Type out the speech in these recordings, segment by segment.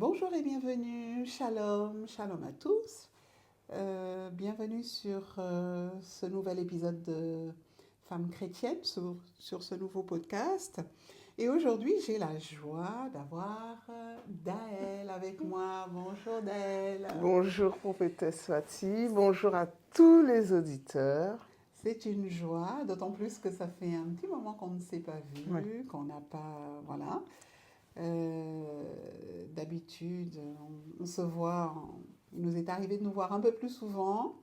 Bonjour et bienvenue, shalom, shalom à tous. Bienvenue sur ce nouvel épisode de Femmes chrétiennes, sur ce nouveau podcast. Et aujourd'hui, j'ai la joie d'avoir Daël avec moi. Bonjour Daël. Bonjour prophétesse Fatih, bonjour à tous les auditeurs. C'est une joie, d'autant plus que ça fait un petit moment qu'on ne s'est pas vu, Oui. qu'on n'a pas... Voilà. D'habitude, on se voit, il nous est arrivé de nous voir un peu plus souvent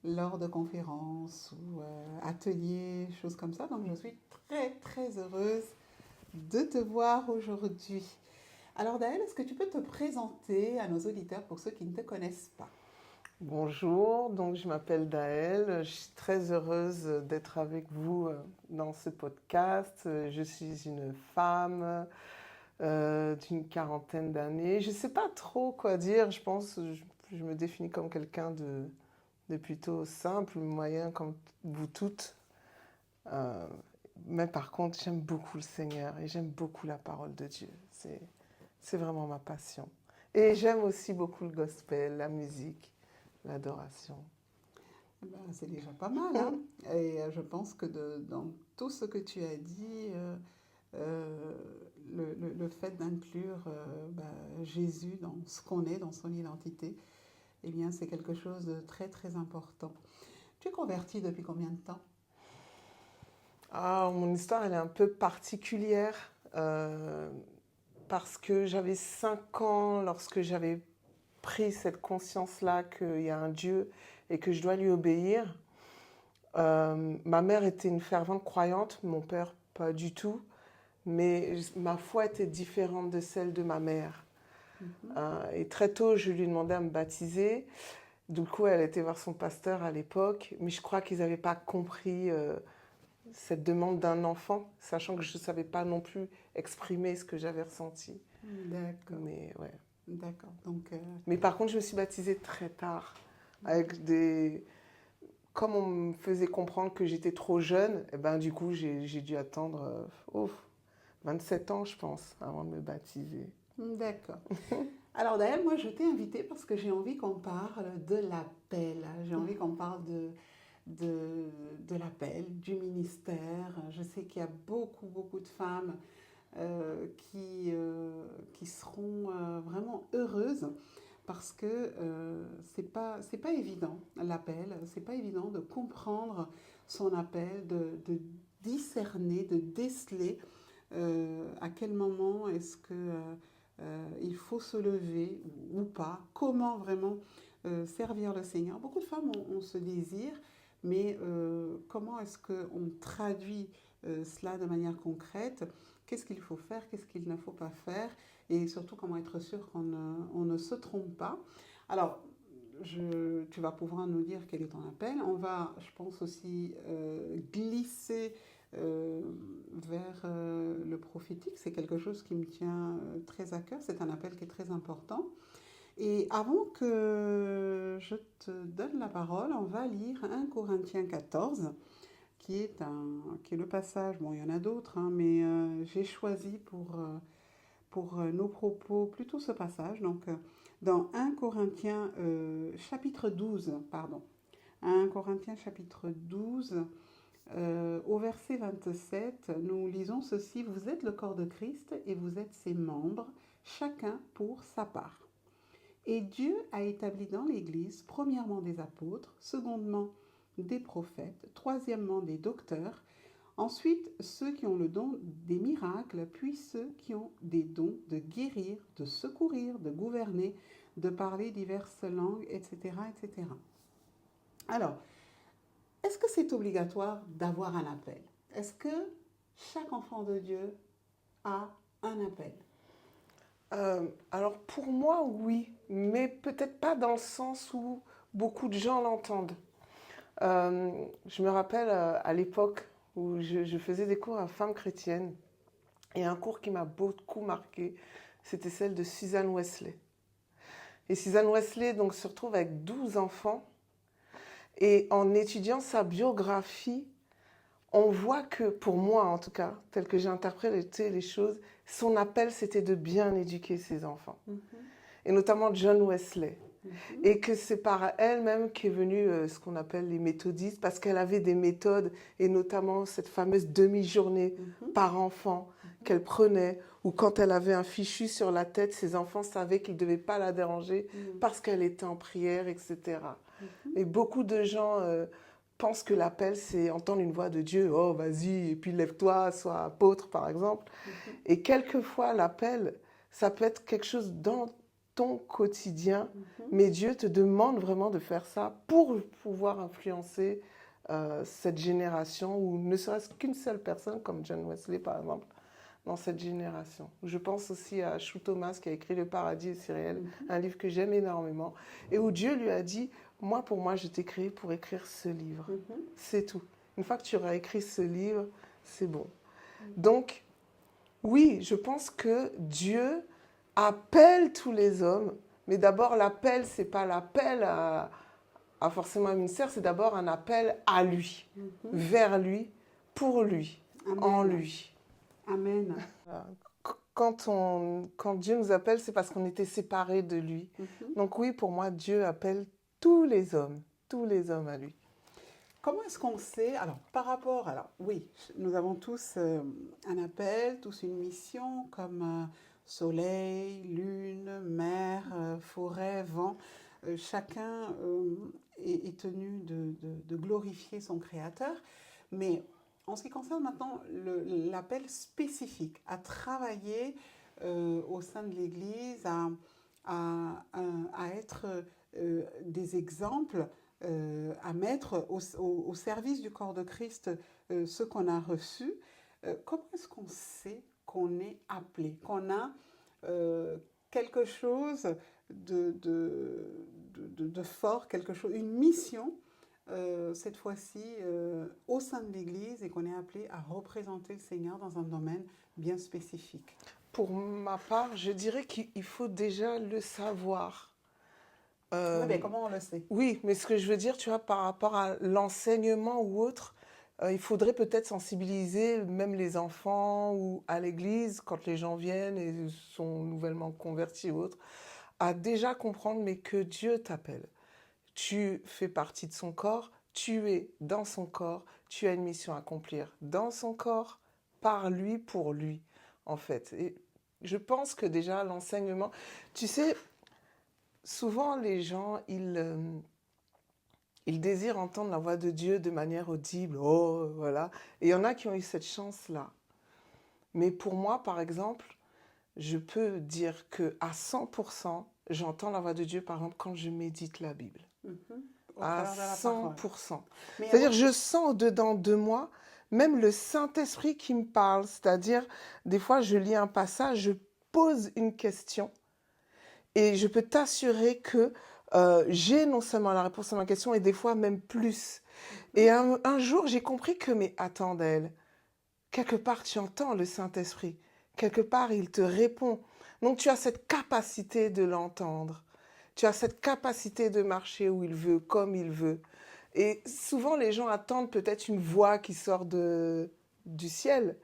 lors de conférences ou ateliers, choses comme ça. Donc je suis très très heureuse de te voir aujourd'hui. Alors Daël, est-ce que tu peux te présenter à nos auditeurs pour ceux qui ne te connaissent pas? Bonjour, donc je m'appelle Daël, je suis très heureuse d'être avec vous dans ce podcast. Je suis une femme d'une quarantaine d'années. Je ne sais pas trop quoi dire, je pense, je me définis comme quelqu'un de plutôt simple, moyen comme vous toutes. Euh, mais par contre, j'aime beaucoup le Seigneur et j'aime beaucoup la parole de Dieu. C'est vraiment ma passion. Et j'aime aussi beaucoup le gospel, la musique, l'adoration. Ben, c'est déjà pas mal, hein? Et je pense que dans tout ce que tu as dit, euh, le fait d'inclure Jésus dans ce qu'on est, dans son identité, eh bien, c'est quelque chose de très, très important. Tu es converti depuis combien de temps? Ah, mon histoire, elle est un peu particulière parce que j'avais 5 ans lorsque j'avais pris cette conscience-là qu'il y a un Dieu et que je dois lui obéir. Ma mère était une fervente croyante, mon père pas du tout, mais ma foi était différente de celle de ma mère. Et très tôt, je lui demandais à me baptiser. Du coup, elle était voir son pasteur à l'époque, mais je crois qu'ils n'avaient pas compris cette demande d'un enfant, sachant que je ne savais pas non plus exprimer ce que j'avais ressenti. D'accord, Mais ouais. d'accord. Donc, Mais par contre, je me suis baptisée très tard, avec des... Comme on me faisait comprendre que j'étais trop jeune, et ben, du coup, j'ai dû attendre 27 ans, je pense, avant de me baptiser. d'accord. Alors Daël, moi je t'ai invité parce que j'ai envie qu'on parle de l'appel. J'ai envie qu'on parle de l'appel, du ministère. Je sais qu'il y a beaucoup, beaucoup de femmes qui seront vraiment heureuses parce que c'est pas évident l'appel, c'est pas évident de comprendre son appel, de discerner, de déceler à quel moment est-ce que il faut se lever ou pas, comment vraiment servir le Seigneur. Beaucoup de femmes ont ce désir, mais comment est-ce qu'on traduit cela de manière concrète? Qu'est-ce qu'il faut faire, qu'est-ce qu'il ne faut pas faire, et surtout comment être sûr on ne se trompe pas. Alors, tu vas pouvoir nous dire quel est ton appel. On va, je pense aussi, glisser euh, vers le prophétique. C'est quelque chose qui me tient très à cœur. C'est un appel qui est très important. Et avant que je te donne la parole, on va lire 1 Corinthiens 14, qui est le passage. Bon, il y en a d'autres, hein, mais j'ai choisi pour nos propos plutôt ce passage. Donc, dans 1 Corinthiens chapitre 12, pardon. 1 Corinthiens chapitre 12, au verset 27, nous lisons ceci: Vous êtes le corps de Christ et vous êtes ses membres, chacun pour sa part. Et Dieu a établi dans l'Église, premièrement des apôtres, secondement des prophètes, troisièmement des docteurs, ensuite ceux qui ont le don des miracles, puis ceux qui ont des dons de guérir, de secourir, de gouverner, de parler diverses langues, etc., etc. Alors, est-ce que c'est obligatoire d'avoir un appel? Est-ce que chaque enfant de Dieu a un appel? Alors pour moi, oui, mais peut-être pas dans le sens où beaucoup de gens l'entendent. Je me rappelle à l'époque où je faisais des cours à femmes chrétiennes et un cours qui m'a beaucoup marqué, c'était celle de Suzanne Wesley. Et Suzanne Wesley donc, se retrouve avec 12 enfants et en étudiant sa biographie, on voit que, pour moi en tout cas, tel que j'ai interprété les choses, son appel c'était de bien éduquer ses enfants. et notamment John Wesley. Et que c'est par elle-même qu'est venue ce qu'on appelle les méthodistes, parce qu'elle avait des méthodes, et notamment cette fameuse demi-journée par enfant qu'elle prenait, ou quand elle avait un fichu sur la tête, ses enfants savaient qu'ils ne devaient pas la déranger parce qu'elle était en prière, etc. Et beaucoup de gens pensent que l'appel, c'est entendre une voix de Dieu, oh vas-y, et puis lève-toi, sois apôtre, par exemple. Et quelquefois, l'appel, ça peut être quelque chose dans ton quotidien, mais Dieu te demande vraiment de faire ça pour pouvoir influencer cette génération, ou ne serait-ce qu'une seule personne, comme John Wesley par exemple, dans cette génération. Je pense aussi à Chou Thomas qui a écrit Le Paradis est si réel, un livre que j'aime énormément, et où Dieu lui a dit, moi pour moi je t'ai créé pour écrire ce livre, c'est tout. Une fois que tu auras écrit ce livre, c'est bon. Donc, oui, je pense que Dieu appelle tous les hommes, mais d'abord l'appel, c'est pas l'appel à forcément un ministère, c'est d'abord un appel à lui, vers lui, pour lui, Amen. en lui. Amen. Quand Dieu nous appelle, c'est parce qu'on était séparés de lui. Donc oui, pour moi, Dieu appelle tous les hommes à lui. Comment est-ce qu'on sait, alors par rapport, alors oui, nous avons tous un appel, tous une mission comme soleil, lune, mer, forêt, vent. Chacun est tenu de glorifier son Créateur. Mais en ce qui concerne maintenant l'appel spécifique à travailler au sein de l'Église, à être des exemples, à mettre au service du corps de Christ ce qu'on a reçu, comment est-ce qu'on sait qu'on est appelé, qu'on a quelque chose de fort, quelque chose, une mission, cette fois-ci au sein de l'Église, et qu'on est appelé à représenter le Seigneur dans un domaine bien spécifique? Pour ma part, je dirais qu'il faut déjà le savoir. Oui, mais comment on le sait? Oui, mais ce que je veux dire, tu vois, par rapport à l'enseignement ou autre, il faudrait peut-être sensibiliser même les enfants ou à l'église, quand les gens viennent et sont nouvellement convertis ou autres, à déjà comprendre, mais que Dieu t'appelle. Tu fais partie de son corps, tu es dans son corps, tu as une mission à accomplir dans son corps, par lui, pour lui, en fait. Et je pense que déjà l'enseignement, tu sais, souvent les gens, ils désirent entendre la voix de Dieu de manière audible, oh, voilà. Et il y en a qui ont eu cette chance-là. Mais pour moi, par exemple, je peux dire qu'à 100%, j'entends la voix de Dieu, par exemple, quand je médite la Bible. À 100%. C'est-à-dire, je sens dedans de moi, même le Saint-Esprit qui me parle. C'est-à-dire, des fois, je lis un passage, je pose une question, et je peux t'assurer que j'ai non seulement la réponse à ma question, et des fois même plus. Et un jour, j'ai compris que, mais attends, Daël, quelque part, tu entends le Saint-Esprit. Quelque part, il te répond. Donc, tu as cette capacité de l'entendre. Tu as cette capacité de marcher où il veut, comme il veut. Et souvent, les gens attendent peut-être une voix qui sort du ciel.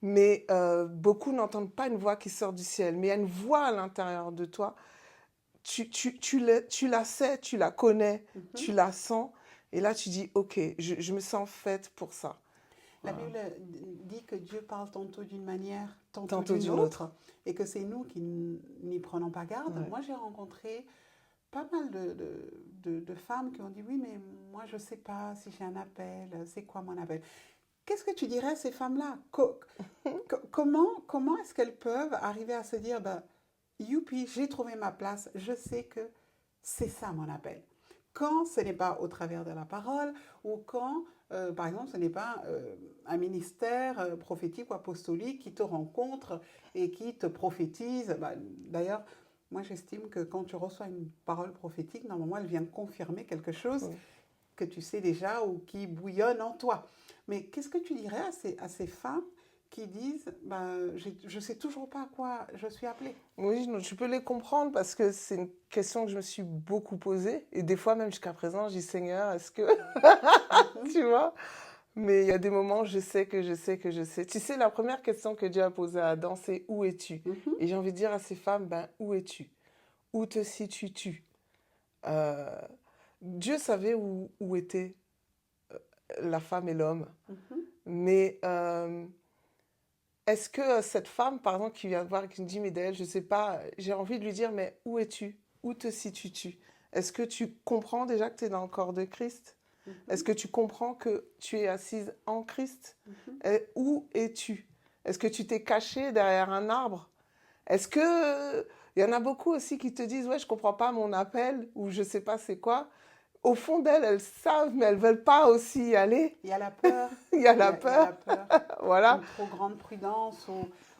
Mais beaucoup n'entendent pas une voix qui sort du ciel. Mais il y a une voix à l'intérieur de toi. Tu la sais, tu la connais, tu la sens. Et là, tu dis, OK, je me sens faite pour ça. La Bible dit que Dieu parle tantôt d'une manière, tantôt d'une autre, et que c'est nous qui n'y prenons pas garde. Ouais. Moi, j'ai rencontré pas mal de femmes qui ont dit, oui, mais moi, je ne sais pas si j'ai un appel, c'est quoi mon appel? Qu'est-ce que tu dirais à ces femmes-là? Comment est-ce qu'elles peuvent arriver à se dire, ben, youpi, j'ai trouvé ma place, je sais que c'est ça mon appel. Quand ce n'est pas au travers de la parole, ou quand, par exemple, ce n'est pas un ministère prophétique ou apostolique qui te rencontre et qui te prophétise. Bah, d'ailleurs, moi j'estime que quand tu reçois une parole prophétique, normalement elle vient confirmer quelque chose que tu sais déjà ou qui bouillonne en toi. Mais qu'est-ce que tu dirais à ces femmes qui disent je ne sais toujours pas à quoi je suis appelée? Oui, je peux les comprendre parce que c'est une question que je me suis beaucoup posée. Et des fois, même jusqu'à présent, je dis Seigneur, est-ce que. Tu vois? Mais il y a des moments où je sais que je sais que je sais. Tu sais, la première question que Dieu a posée à Adam, c'est où es-tu? Et j'ai envie de dire à ces femmes, où es-tu? où te situes-tu? Euh, Dieu savait où étaient la femme et l'homme, Mhm. mais est-ce que cette femme, par exemple, qui vient te voir et qui me dit, mais Daël, je ne sais pas, j'ai envie de lui dire, mais où es-tu? Où te situes-tu? Est-ce que tu comprends déjà que tu es dans le corps de Christ? Est-ce Mhm. que tu comprends que tu es assise en Christ? Mhm. Et où es-tu? Est-ce que tu t'es caché derrière un arbre? Est-ce que il y en a beaucoup aussi qui te disent ouais je comprends pas mon appel ou je sais pas c'est quoi. Au fond d'elles, elles savent mais elles veulent pas aussi y aller. Il y a la peur, Il y a il y la a, il y a peur, la peur, voilà. une trop grande prudence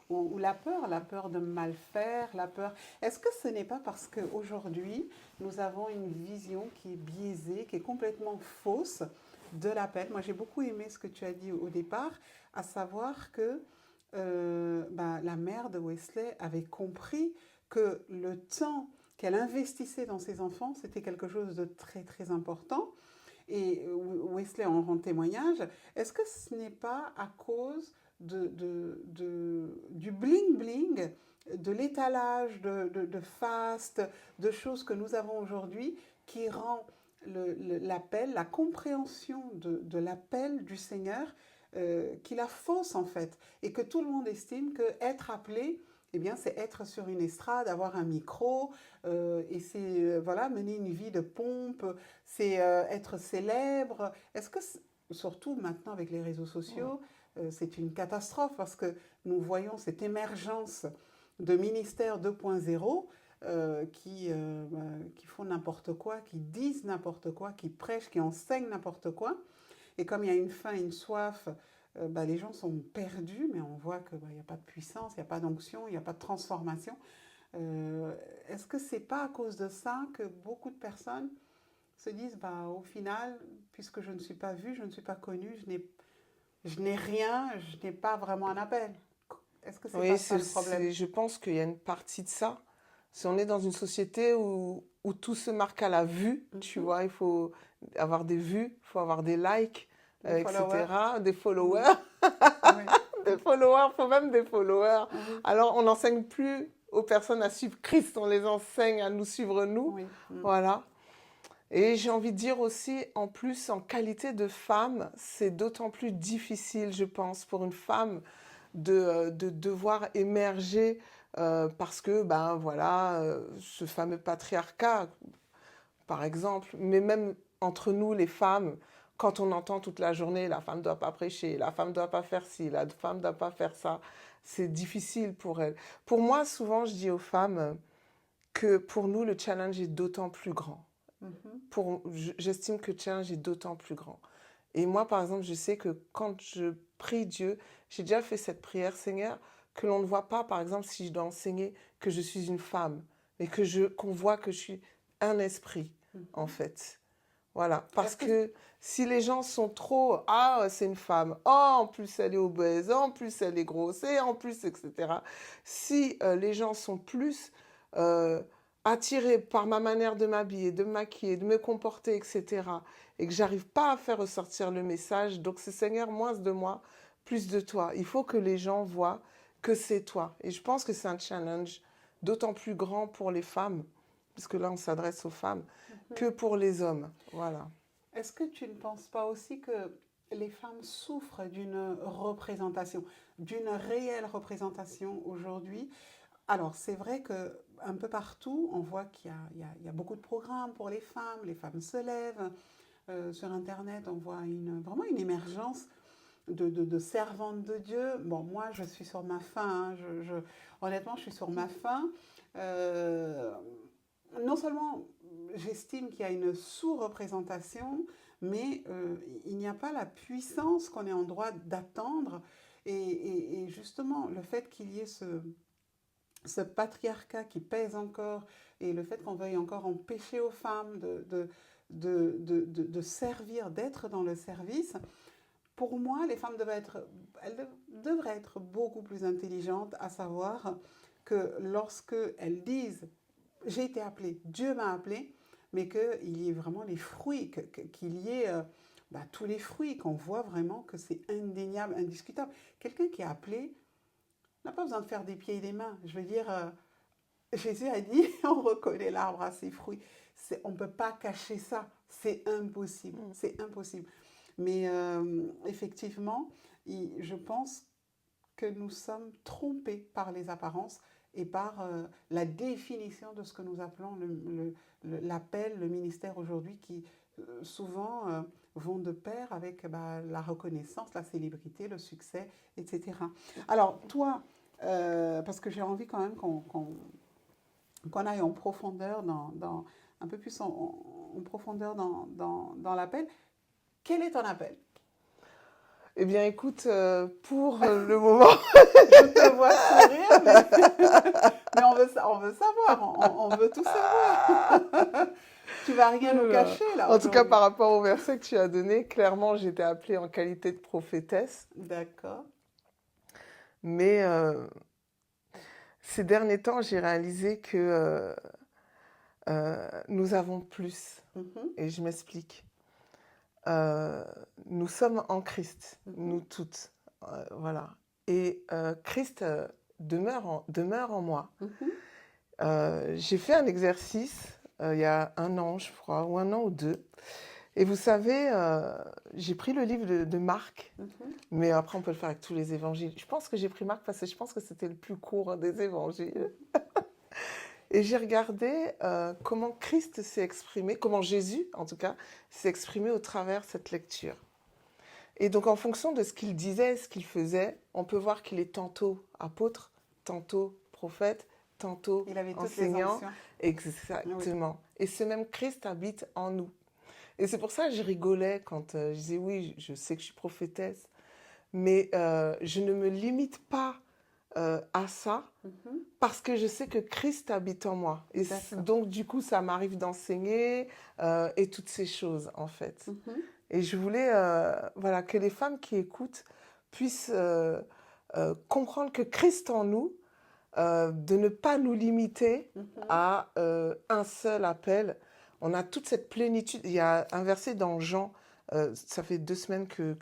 ou la peur de mal faire, la peur. Est-ce que ce n'est pas parce qu'aujourd'hui, nous avons une vision qui est biaisée, qui est complètement fausse de l'appel? Moi, j'ai beaucoup aimé ce que tu as dit au départ, à savoir que la mère de Wesley avait compris que le temps qu'elle investissait dans ses enfants, c'était quelque chose de très, très important. Et Wesley en rend témoignage. Est-ce que ce n'est pas à cause du bling-bling, de l'étalage de faste, de choses que nous avons aujourd'hui qui rend l'appel, la compréhension de l'appel du Seigneur, qui la fausse en fait, et que tout le monde estime que être appelé, eh bien, c'est être sur une estrade, avoir un micro, et c'est voilà, mener une vie de pompe, c'est être célèbre. Est-ce que, surtout maintenant avec les réseaux sociaux, c'est une catastrophe parce que nous voyons cette émergence de ministères 2.0 qui font n'importe quoi, qui disent n'importe quoi, qui prêchent, qui enseignent n'importe quoi. Et comme il y a une faim, une soif, les gens sont perdus, mais on voit qu'il n'y a pas de puissance, il n'y a pas d'onction, il n'y a pas de transformation. Est-ce que c'est pas à cause de ça que beaucoup de personnes se disent, au final, puisque je ne suis pas vue, je ne suis pas connue, je n'ai rien, je n'ai pas vraiment un appel. Est-ce que c'est Oui, pas ça le problème? je pense qu'il y a une partie de ça. Si on est dans une société où tout se marque à la vue, tu Mhm. vois, il faut avoir des vues, il faut avoir des likes, Des followers? etc., des Mhm. followers. Oui, Des followers, faut même des followers. oui, Alors, on n'enseigne plus aux personnes à suivre Christ, on les enseigne à nous suivre nous. oui. Mhm. Voilà. Et j'ai envie de dire aussi, en plus, en qualité de femme, c'est d'autant plus difficile, je pense, pour une femme de devoir émerger parce que, ben voilà, ce fameux patriarcat, par exemple, mais même entre nous, les femmes, quand on entend toute la journée, la femme ne doit pas prêcher, la femme ne doit pas faire ci, la femme ne doit pas faire ça, c'est difficile pour elles. Pour moi, souvent, je dis aux femmes que pour nous, le challenge est d'autant plus grand. Mhm. J'estime que le challenge est d'autant plus grand. Et moi, par exemple, je sais que quand je prie Dieu, j'ai déjà fait cette prière, Seigneur, que l'on ne voit pas, par exemple, si je dois enseigner que je suis une femme, mais qu'on voit que je suis un esprit, en Mhm. fait. Voilà. Parce Est-ce que... que si les gens sont trop, ah, c'est une femme, oh, en plus elle est obèse, en plus elle est grosse, et en plus, etc. Si les gens sont plus euh, attirés par ma manière de m'habiller, de me maquiller, de me comporter, etc., et que j'arrive pas à faire ressortir le message, donc c'est Seigneur, moins de moi, plus de toi. Il faut que les gens voient que c'est toi. Et je pense que c'est un challenge d'autant plus grand pour les femmes, puisque là on s'adresse aux femmes, que pour les hommes. Voilà. Est-ce que tu ne penses pas aussi que les femmes souffrent d'une représentation, d'une réelle représentation aujourd'hui? Alors, c'est vrai que un peu partout, on voit qu'il y a beaucoup de programmes pour les femmes se lèvent. Sur Internet, on voit vraiment une émergence de servantes de Dieu. Bon, moi, je suis sur ma faim, hein, honnêtement, je suis sur ma faim. Euh, non seulement j'estime qu'il y a une sous-représentation, mais il n'y a pas la puissance qu'on est en droit d'attendre. Et justement, le fait qu'il y ait ce patriarcat qui pèse encore et le fait qu'on veuille encore empêcher aux femmes de servir, d'être dans le service, pour moi, les femmes elles devraient être beaucoup plus intelligentes, à savoir que lorsque elles disent j'ai été appelée, Dieu m'a appelée, mais qu'il y ait vraiment les fruits, qu'il y ait tous les fruits, qu'on voit vraiment que c'est indéniable, indiscutable. Quelqu'un qui est appelé n'a pas besoin de faire des pieds et des mains. Je veux dire, Jésus a dit, on reconnaît l'arbre à ses fruits. On ne peut pas cacher ça. C'est impossible. C'est impossible. Mais effectivement, je pense que nous sommes trompés par les apparences et par la définition de ce que nous appelons l'appel, le ministère aujourd'hui, qui souvent vont de pair avec la reconnaissance, la célébrité, le succès, etc. Alors, toi, parce que j'ai envie quand même qu'on aille en profondeur, un peu plus en profondeur dans l'appel. Quel est ton appel? Eh bien, écoute, pour le moment... Je te vois sourire, mais on veut savoir, on veut tout savoir. Tu vas rien nous cacher, là, en tout cas, par rapport au verset que tu as donné, clairement, j'étais appelée en qualité de prophétesse. D'accord. Mais ces derniers temps, j'ai réalisé que nous avons plus. Et je m'explique. Nous sommes en Christ, nous toutes. Voilà. Et Christ demeure en moi. J'ai fait un exercice il y a 1 an, je crois, ou 1 an ou 2. Et vous savez, j'ai pris le livre de Marc, mais après on peut le faire avec tous les évangiles. Je pense que j'ai pris Marc parce que je pense que c'était le plus court des évangiles. Et j'ai regardé comment Christ s'est exprimé, comment Jésus, en tout cas, s'est exprimé au travers de cette lecture. Et donc, en fonction de ce qu'il disait, ce qu'il faisait, on peut voir qu'il est tantôt apôtre, tantôt prophète, tantôt enseignant. Exactement. Oui. Et ce même Christ habite en nous. Et c'est pour ça que je rigolais quand je disais, oui, je sais que je suis prophétesse, mais je ne me limite pas à ça, parce que je sais que Christ habite en moi. Et donc, du coup, ça m'arrive d'enseigner et toutes ces choses, en fait. Et je voulais que les femmes qui écoutent puissent comprendre que Christ en nous, de ne pas nous limiter à un seul appel. On a toute cette plénitude. Il y a un verset dans Jean, ça fait 2 semaines que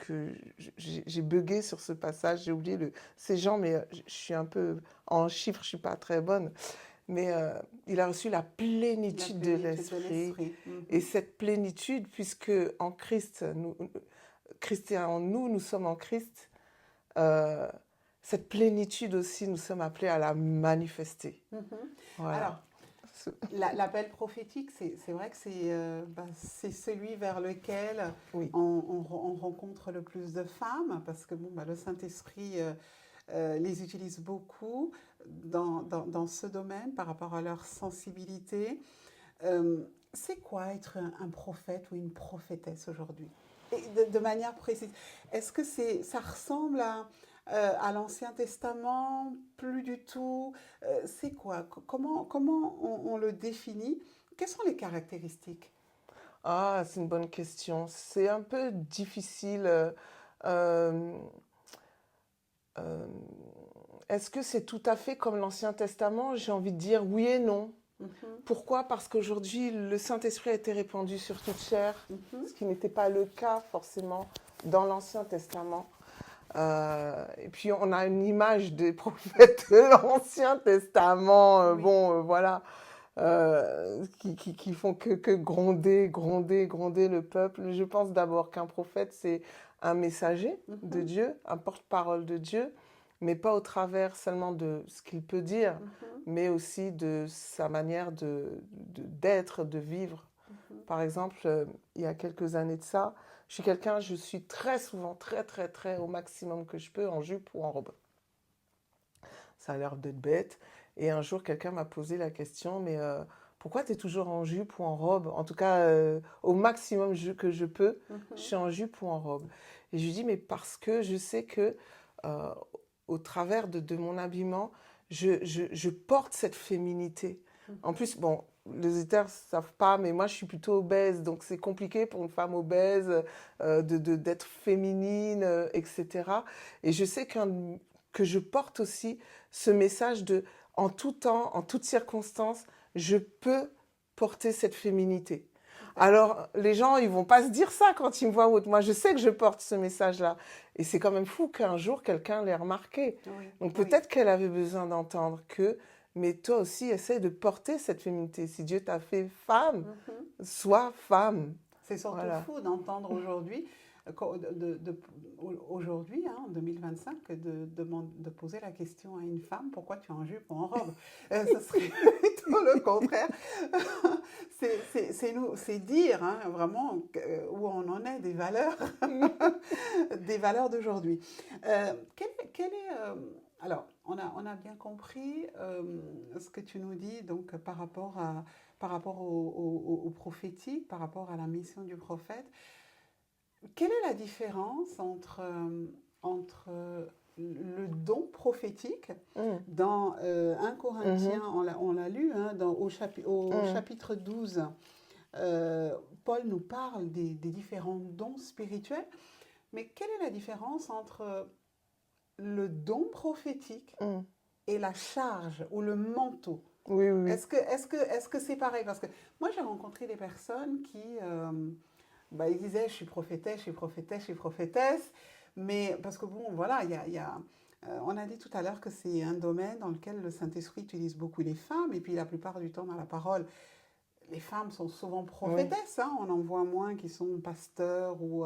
j'ai bugué sur ce passage, j'ai oublié c'est Jean, mais je suis un peu en chiffres, je ne suis pas très bonne. Mais il a reçu la plénitude de l'Esprit. Et cette plénitude, puisque en Christ, Christ est en nous, nous sommes en Christ, cette plénitude aussi, nous sommes appelés à la manifester. Voilà. Alors, l'appel prophétique, c'est vrai que c'est celui vers lequel on rencontre le plus de femmes, parce que le Saint-Esprit les utilise beaucoup dans ce domaine par rapport à leur sensibilité. C'est quoi être un prophète ou une prophétesse aujourd'hui? Et de manière précise, est-ce que ça ressemble à l'Ancien Testament? Plus du tout. C'est quoi? Comment on le définit? Quelles sont les caractéristiques? Ah, c'est une bonne question. C'est un peu difficile. Est-ce que c'est tout à fait comme l'Ancien Testament? J'ai envie de dire oui et non. Pourquoi? Parce qu'aujourd'hui, le Saint-Esprit a été répandu sur toute chair, ce qui n'était pas le cas forcément dans l'Ancien Testament. Et puis, on a une image des prophètes de l'Ancien Testament, qui font que gronder le peuple. Je pense d'abord qu'un prophète, c'est un messager de Dieu, un porte-parole de Dieu, mais pas au travers seulement de ce qu'il peut dire, mais aussi de sa manière d'être, de vivre. Par exemple, il y a quelques années de ça, je suis très souvent, très au maximum que je peux, en jupe ou en robe. Ça a l'air d'être bête. Et un jour, quelqu'un m'a posé la question, mais pourquoi tu es toujours en jupe ou en robe? En tout cas, au maximum que je peux, je suis en jupe ou en robe. Et je lui dis, mais parce que je sais que au travers de mon habillement, je porte cette féminité. En plus, bon, les auditeurs ne savent pas, mais moi, je suis plutôt obèse, donc c'est compliqué pour une femme obèse d'être féminine, etc. Et je sais que je porte aussi ce message de, en tout temps, en toutes circonstances, je peux porter cette féminité. Alors, les gens, ils ne vont pas se dire ça quand ils me voient autre. Moi, je sais que je porte ce message-là. Et c'est quand même fou qu'un jour, quelqu'un l'ait remarqué. Donc, peut-être qu'elle avait besoin d'entendre que mais toi aussi, essaie de porter cette féminité. Si Dieu t'a fait femme, Mhm. sois femme. C'est surtout Voilà. fou d'entendre aujourd'hui, aujourd'hui, hein, en 2025, de poser la question à une femme, pourquoi tu es en jupe ou en robe? Ce serait plutôt le contraire. C'est dire hein, vraiment où on en est des valeurs, des valeurs d'aujourd'hui. Alors, on a bien compris ce que tu nous dis donc par rapport au prophétique, par rapport à la mission du prophète. Quelle est la différence entre le don prophétique Mm. dans 1 Mhm. Corinthiens, on l'a lu, hein, au Mm. chapitre 12, Paul nous parle des différents dons spirituels, mais quelle est la différence entre le don prophétique Mm. et la charge ou le manteau? Oui, oui, oui. Est-ce que c'est pareil? Parce que moi, j'ai rencontré des personnes qui, bah, ils disaient, je suis prophétesse, je suis prophétesse, je suis prophétesse. Mais parce que bon, voilà, on a dit tout à l'heure que c'est un domaine dans lequel le Saint-Esprit utilise beaucoup les femmes. Et puis la plupart du temps, dans la parole, les femmes sont souvent Oui. prophétesses. Hein. On en voit moins qui sont pasteurs ou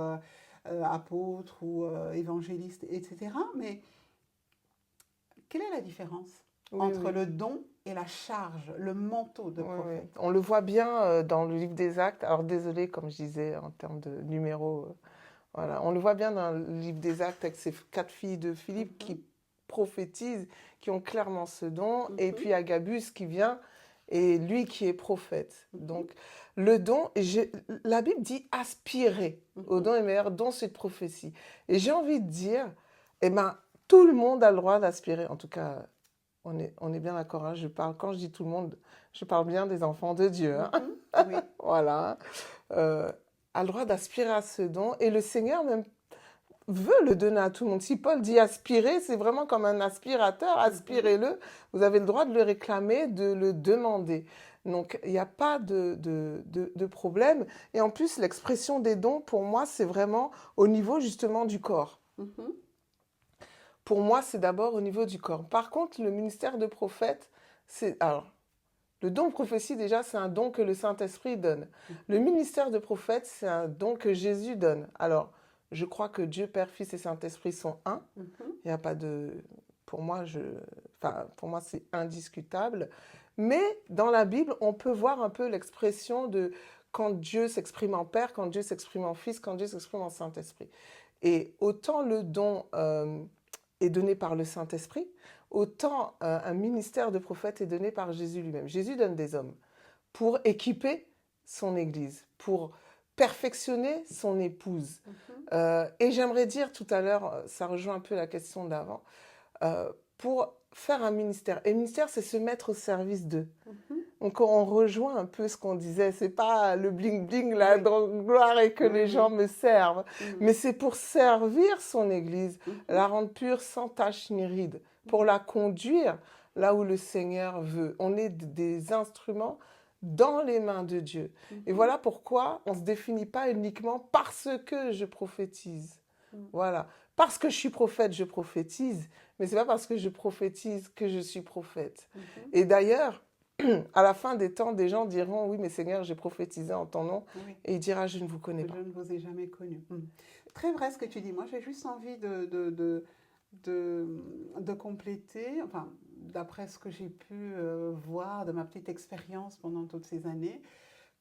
apôtres ou évangélistes, etc. Mais quelle est la différence Oui, entre oui. le don et la charge, le manteau de Oui, oui. prophète? On le voit bien dans le livre des Actes. Alors, désolé, comme je disais, en termes de numéros, voilà. On le voit bien dans le livre des Actes avec ces 4 filles de Philippe Mhm, qui prophétisent, qui ont clairement ce don, et mhm, puis Agabus qui vient, et lui qui est prophète. mhm, Donc, le don, la Bible dit aspirer au mhm. don, et meilleur don, c'est de prophétie. Et j'ai envie de dire, eh ben, tout le monde a le droit d'aspirer, en tout cas. On est bien d'accord, hein, quand je dis tout le monde, je parle bien des enfants de Dieu. Hein. Mhm, oui. Voilà. Euh, a le droit d'aspirer à ce don. Et le Seigneur même veut le donner à tout le monde. Si Paul dit aspirer, c'est vraiment comme un aspirateur. Mhm, Aspirez-le. Vous avez le droit de le réclamer, de le demander. Donc, il n'y a pas de problème. Et en plus, l'expression des dons, pour moi, c'est vraiment au niveau justement du corps. mhm, Pour moi, c'est d'abord au niveau du corps. Par contre, le ministère de prophète, c'est... Alors, le don de prophétie, déjà, c'est un don que le Saint-Esprit donne. Le mhm, ministère de prophète, c'est un don que Jésus donne. Alors, je crois que Dieu, Père, Fils et Saint-Esprit sont un. mhm, Il n'y a pas de... Pour moi, pour moi, c'est indiscutable. Mais dans la Bible, on peut voir un peu l'expression de quand Dieu s'exprime en Père, quand Dieu s'exprime en Fils, quand Dieu s'exprime en Saint-Esprit. Et autant le don est donné par le Saint-Esprit, autant un ministère de prophète est donné par Jésus lui-même. Jésus donne des hommes pour équiper son Église, pour perfectionner son épouse. mhm, Et j'aimerais dire tout à l'heure, ça rejoint un peu la question d'avant, pour faire un ministère. Et le ministère, c'est se mettre au service d'eux. mhm. Donc on rejoint un peu ce qu'on disait, c'est pas le bling bling, la Oui, gloire et que oui, les gens oui. me servent, Mhm, mais c'est pour servir son Église, mhm, la rendre pure sans tache ni ride, pour la conduire là où le Seigneur veut. On est des instruments dans les mains de Dieu. Et mhm, voilà pourquoi on ne se définit pas uniquement parce que je prophétise. mhm, Voilà. Parce que je suis prophète, je prophétise, mais c'est pas parce que je prophétise que je suis prophète. mhm. Et d'ailleurs, à la fin des temps, des gens diront, oui, mais Seigneur, j'ai prophétisé en ton nom. Oui, Et il dira, je ne vous connais je pas. ne vous ai jamais connu. Mhm. Très vrai ce que tu dis. Moi, j'ai juste envie de compléter, enfin, d'après ce que j'ai pu voir de ma petite expérience pendant toutes ces années,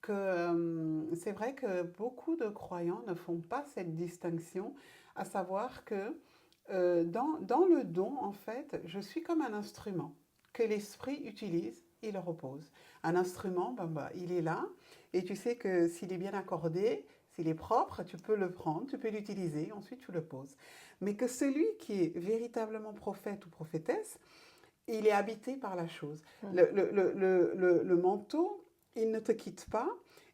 que c'est vrai que beaucoup de croyants ne font pas cette distinction, à savoir que dans le don, en fait, je suis comme un instrument que l'esprit utilise, il repose. Un instrument, il est là, et tu sais que s'il est bien accordé, s'il est propre, tu peux le prendre, tu peux l'utiliser, ensuite tu le poses. Mais que celui qui est véritablement prophète ou prophétesse, il est habité par la chose. Mm. Le manteau, il ne te quitte pas.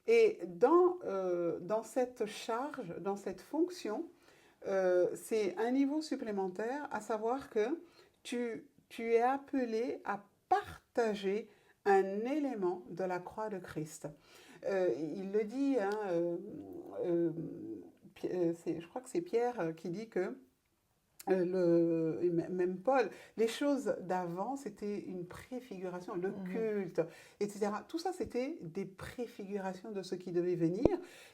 Et dans cette charge, dans cette fonction, c'est un niveau supplémentaire, à savoir que tu es appelé à partager un élément de la croix de Christ. Il le dit, hein, je crois que c'est Pierre qui dit que même Paul, les choses d'avant, c'était une préfiguration, le culte, etc. Tout ça, c'était des préfigurations de ce qui devait venir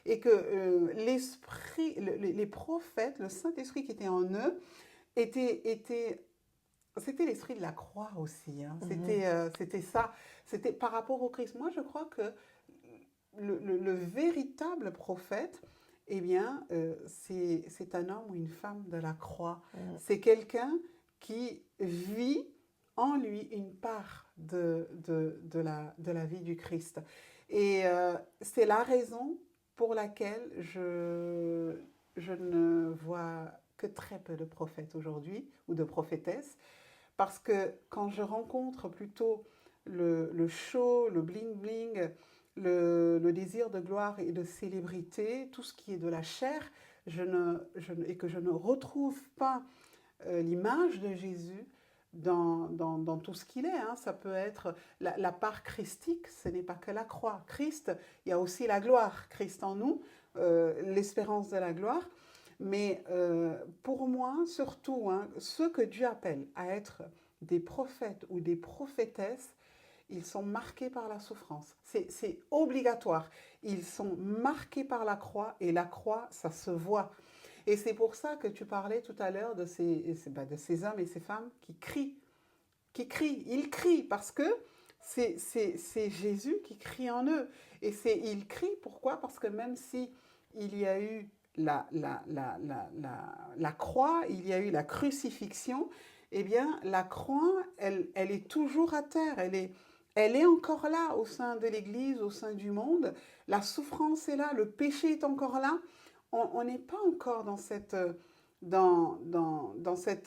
et que l'esprit, les prophètes, le Saint-Esprit qui était en eux, c'était l'esprit de la croix aussi. Hein. C'était ça. C'était par rapport au Christ. Moi, je crois que le véritable prophète, eh bien, c'est un homme ou une femme de la croix. C'est quelqu'un qui vit en lui une part de la vie du Christ. Et c'est la raison pour laquelle je ne vois que très peu de prophètes aujourd'hui ou de prophétesses. Parce que quand je rencontre plutôt le show, le bling-bling, le désir de gloire et de célébrité, tout ce qui est de la chair, et que je ne retrouve pas l'image de Jésus dans tout ce qu'il est. Hein. Ça peut être la part christique, ce n'est pas que la croix. Christ, il y a aussi la gloire. Christ en nous, l'espérance de la gloire. Mais pour moi, surtout, hein, ceux que Dieu appelle à être des prophètes ou des prophétesses, ils sont marqués par la souffrance. C'est obligatoire. Ils sont marqués par la croix et la croix, ça se voit. Et c'est pour ça que tu parlais tout à l'heure de ces hommes et ces femmes qui crient. Ils crient parce que c'est Jésus qui crie en eux. Et ils crient, pourquoi? Parce que même si il y a eu la croix, il y a eu la crucifixion, eh bien, la croix, elle est toujours à terre, elle est encore là au sein de l'Église, au sein du monde. La souffrance est là, le péché est encore là. On n'est pas encore dans cette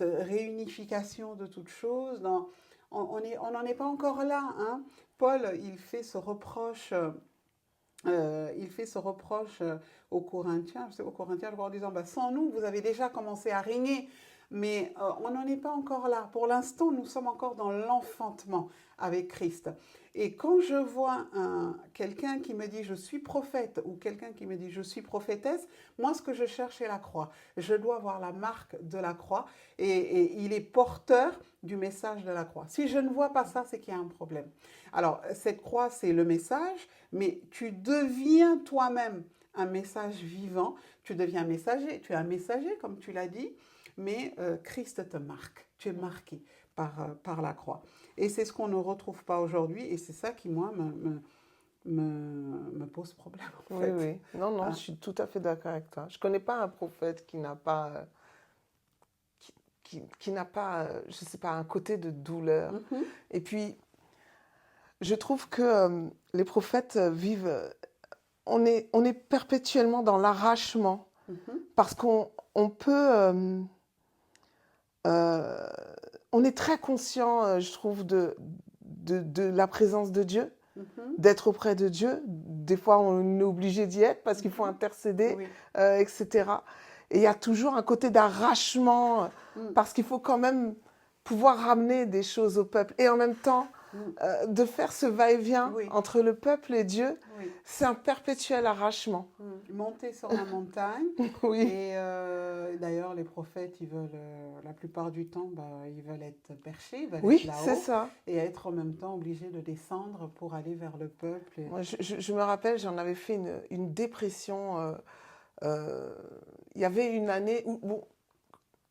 réunification de toutes choses. On n'en est pas encore là. Hein. Paul, il fait ce reproche aux Corinthiens, je crois, en disant, bah, sans nous, vous avez déjà commencé à régner, mais on n'en est pas encore là. Pour l'instant, nous sommes encore dans l'enfantement avec Christ. Et quand je vois quelqu'un qui me dit je suis prophète ou quelqu'un qui me dit je suis prophétesse, moi ce que je cherche est la croix. Je dois avoir la marque de la croix et il est porteur du message de la croix. Si je ne vois pas ça, c'est qu'il y a un problème. Alors cette croix, c'est le message, mais tu deviens toi-même un message vivant, tu deviens un messager, tu es un messager comme tu l'as dit, mais Christ te marque, tu es marqué par la croix. Et c'est ce qu'on ne retrouve pas aujourd'hui et c'est ça qui, moi, me pose problème en fait. Oui. Non, je suis tout à fait d'accord avec toi. Je ne connais pas un prophète qui n'a pas, qui n'a pas, je sais pas, un côté de douleur. Et puis, je trouve que les prophètes vivent, on est perpétuellement dans l'arrachement parce qu'on peut, on est très conscient, je trouve, de la présence de Dieu, d'être auprès de Dieu. Des fois, on est obligé d'y être parce qu'il faut intercéder, etc. Et il y a toujours un côté d'arrachement parce qu'il faut quand même pouvoir ramener des choses au peuple. Et en même temps, de faire ce va-et-vient entre le peuple et Dieu, c'est un perpétuel arrachement. Monter sur la montagne. Et d'ailleurs, les prophètes, ils veulent, la plupart du temps, ils veulent être perchés, ils veulent être là-haut. C'est ça. Et être en même temps obligés de descendre pour aller vers le peuple. Moi, je me rappelle, j'en avais fait une dépression. Il y avait une année où, bon,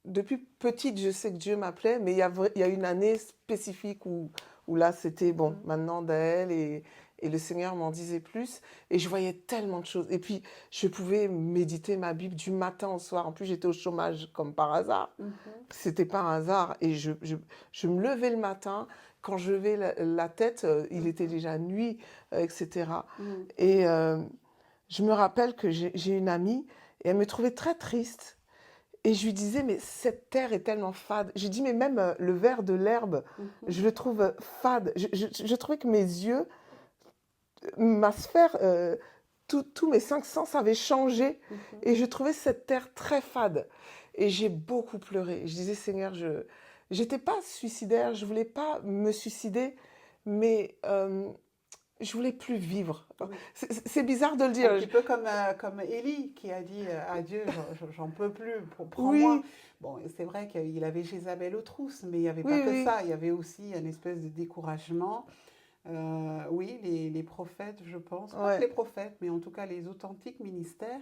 depuis petite, je sais que Dieu m'appelait, mais il y a une année spécifique où là, c'était bon, maintenant d'elle et le Seigneur m'en disait plus. Et je voyais tellement de choses. Et puis, je pouvais méditer ma Bible du matin au soir. En plus, j'étais au chômage comme par hasard. C'était pas un hasard. Et je me levais le matin. Quand je levais la tête, il était déjà nuit, etc. Et je me rappelle que j'ai une amie et elle me trouvait très triste. Et je lui disais, mais cette terre est tellement fade. J'ai dit, mais même le vert de l'herbe, je le trouve fade. Je trouvais que mes yeux, ma sphère, tous mes 5 sens avaient changé. Et je trouvais cette terre très fade. Et j'ai beaucoup pleuré. Je disais, Seigneur, je n'étais pas suicidaire, je ne voulais pas me suicider, mais je voulais plus vivre. Oui. C'est bizarre de le Un dire. petit peu comme Élie qui a dit à Dieu, j'en peux plus, prends-moi. Oui, Bon, c'est vrai qu'il avait Jézabel aux trousses, mais il n'y avait pas oui, que oui. ça, il y avait aussi une espèce de découragement. Oui, les prophètes, je pense, pas que Ouais. les prophètes, mais en tout cas les authentiques ministères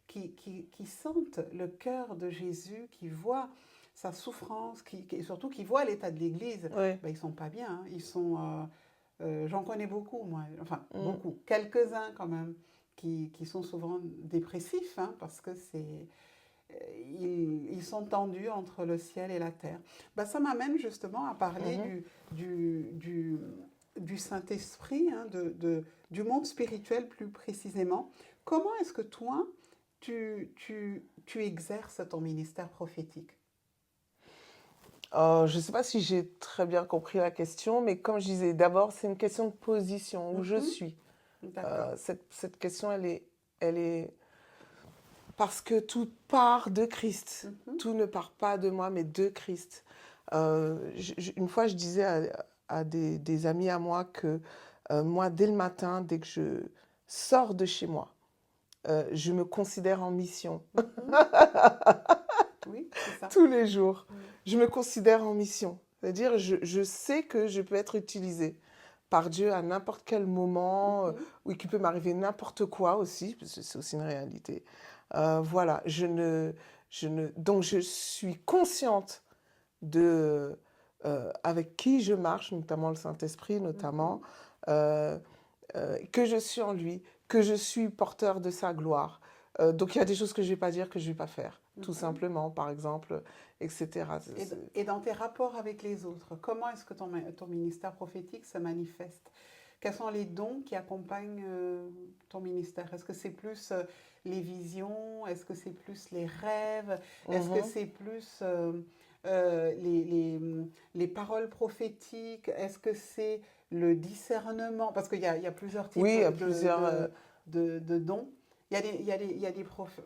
qui sentent le cœur de Jésus, qui voient sa souffrance, surtout qui voient l'état de l'Église, Ouais. ben, ils sont pas bien, hein. Ils sont, j'en connais beaucoup, moi, enfin Mm. beaucoup, quelques-uns quand même, qui sont souvent dépressifs, hein, parce que ils sont tendus entre le ciel et la terre. Ben, ça m'amène justement à parler Mhm. du, du, du Saint-Esprit, hein, du monde spirituel plus précisément. Comment est-ce que toi, tu exerces ton ministère prophétique? Je ne sais pas si j'ai très bien compris la question, mais comme je disais, d'abord, c'est une question de position, où je Mhm. suis. D'accord. Cette question, elle est... Parce que tout part de Christ. Mhm. Tout ne part pas de moi, mais de Christ. Une fois, je disais à des amis à moi que moi, dès le matin, dès que je sors de chez moi, je me considère en mission. Mhm. Oui, c'est ça. Tous les jours, Mm. je me considère en mission. C'est-à-dire, je sais que je peux être utilisée par Dieu à n'importe quel moment, Mhm. ou qu'il peut m'arriver n'importe quoi aussi, parce que c'est aussi une réalité. Voilà, donc je suis consciente de avec qui je marche, notamment le Saint-Esprit, notamment, Mhm. euh, que je suis en lui, que je suis porteur de sa gloire. Donc il y a des choses que je ne vais pas dire, que je ne vais pas faire, tout Mhm. simplement, par exemple, etc. Et dans tes rapports avec les autres, comment est-ce que ton ministère prophétique se manifeste? Quels sont les dons qui accompagnent ton ministère? Est-ce que c'est plus les visions? Est-ce que c'est plus les rêves? Est-ce que Mhm. c'est plus euh, les, les, les paroles prophétiques? Est-ce que c'est le discernement? Parce qu'il y a plusieurs Oui, types il y a plusieurs... de dons.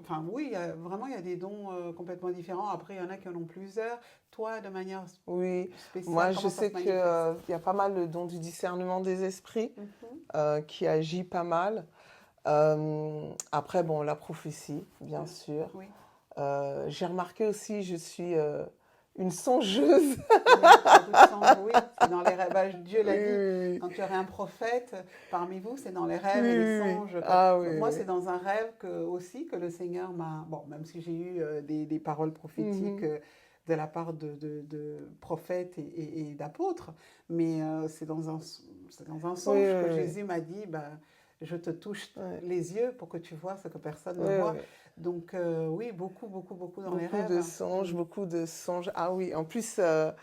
Enfin oui, vraiment il y a des dons complètement différents. Après, il y en a qui en ont plusieurs. Toi, de manière oui, spéciale, moi je comment ça se sais qu'il manifeste? y a pas mal le don du discernement des esprits Mhm. qui agit pas mal. Après, bon, la prophétie, bien Euh, sûr. oui, J'ai remarqué aussi, je suis une songeuse. oui, beaucoup de songes, oui, c'est dans les rêves. Bah, Dieu Oui, l'a dit, oui, quand tu aurais un prophète parmi vous, c'est dans les oui, rêves et les oui, oui. songes. Ah oui, Moi, oui. c'est dans un rêve aussi que le Seigneur m'a... Bon, même si j'ai eu des paroles prophétiques Mhm. de la part de prophètes et d'apôtres, mais c'est dans un Oui, songe que oui, Jésus m'a dit, bah, je te touche oui. Ouais. les yeux pour que tu vois ce que personne ne Oui, voit. oui. Donc, oui, beaucoup, beaucoup, beaucoup dans les Beaucoup rêves. de songes, Mm. beaucoup de songes. Ah oui, en plus, bah,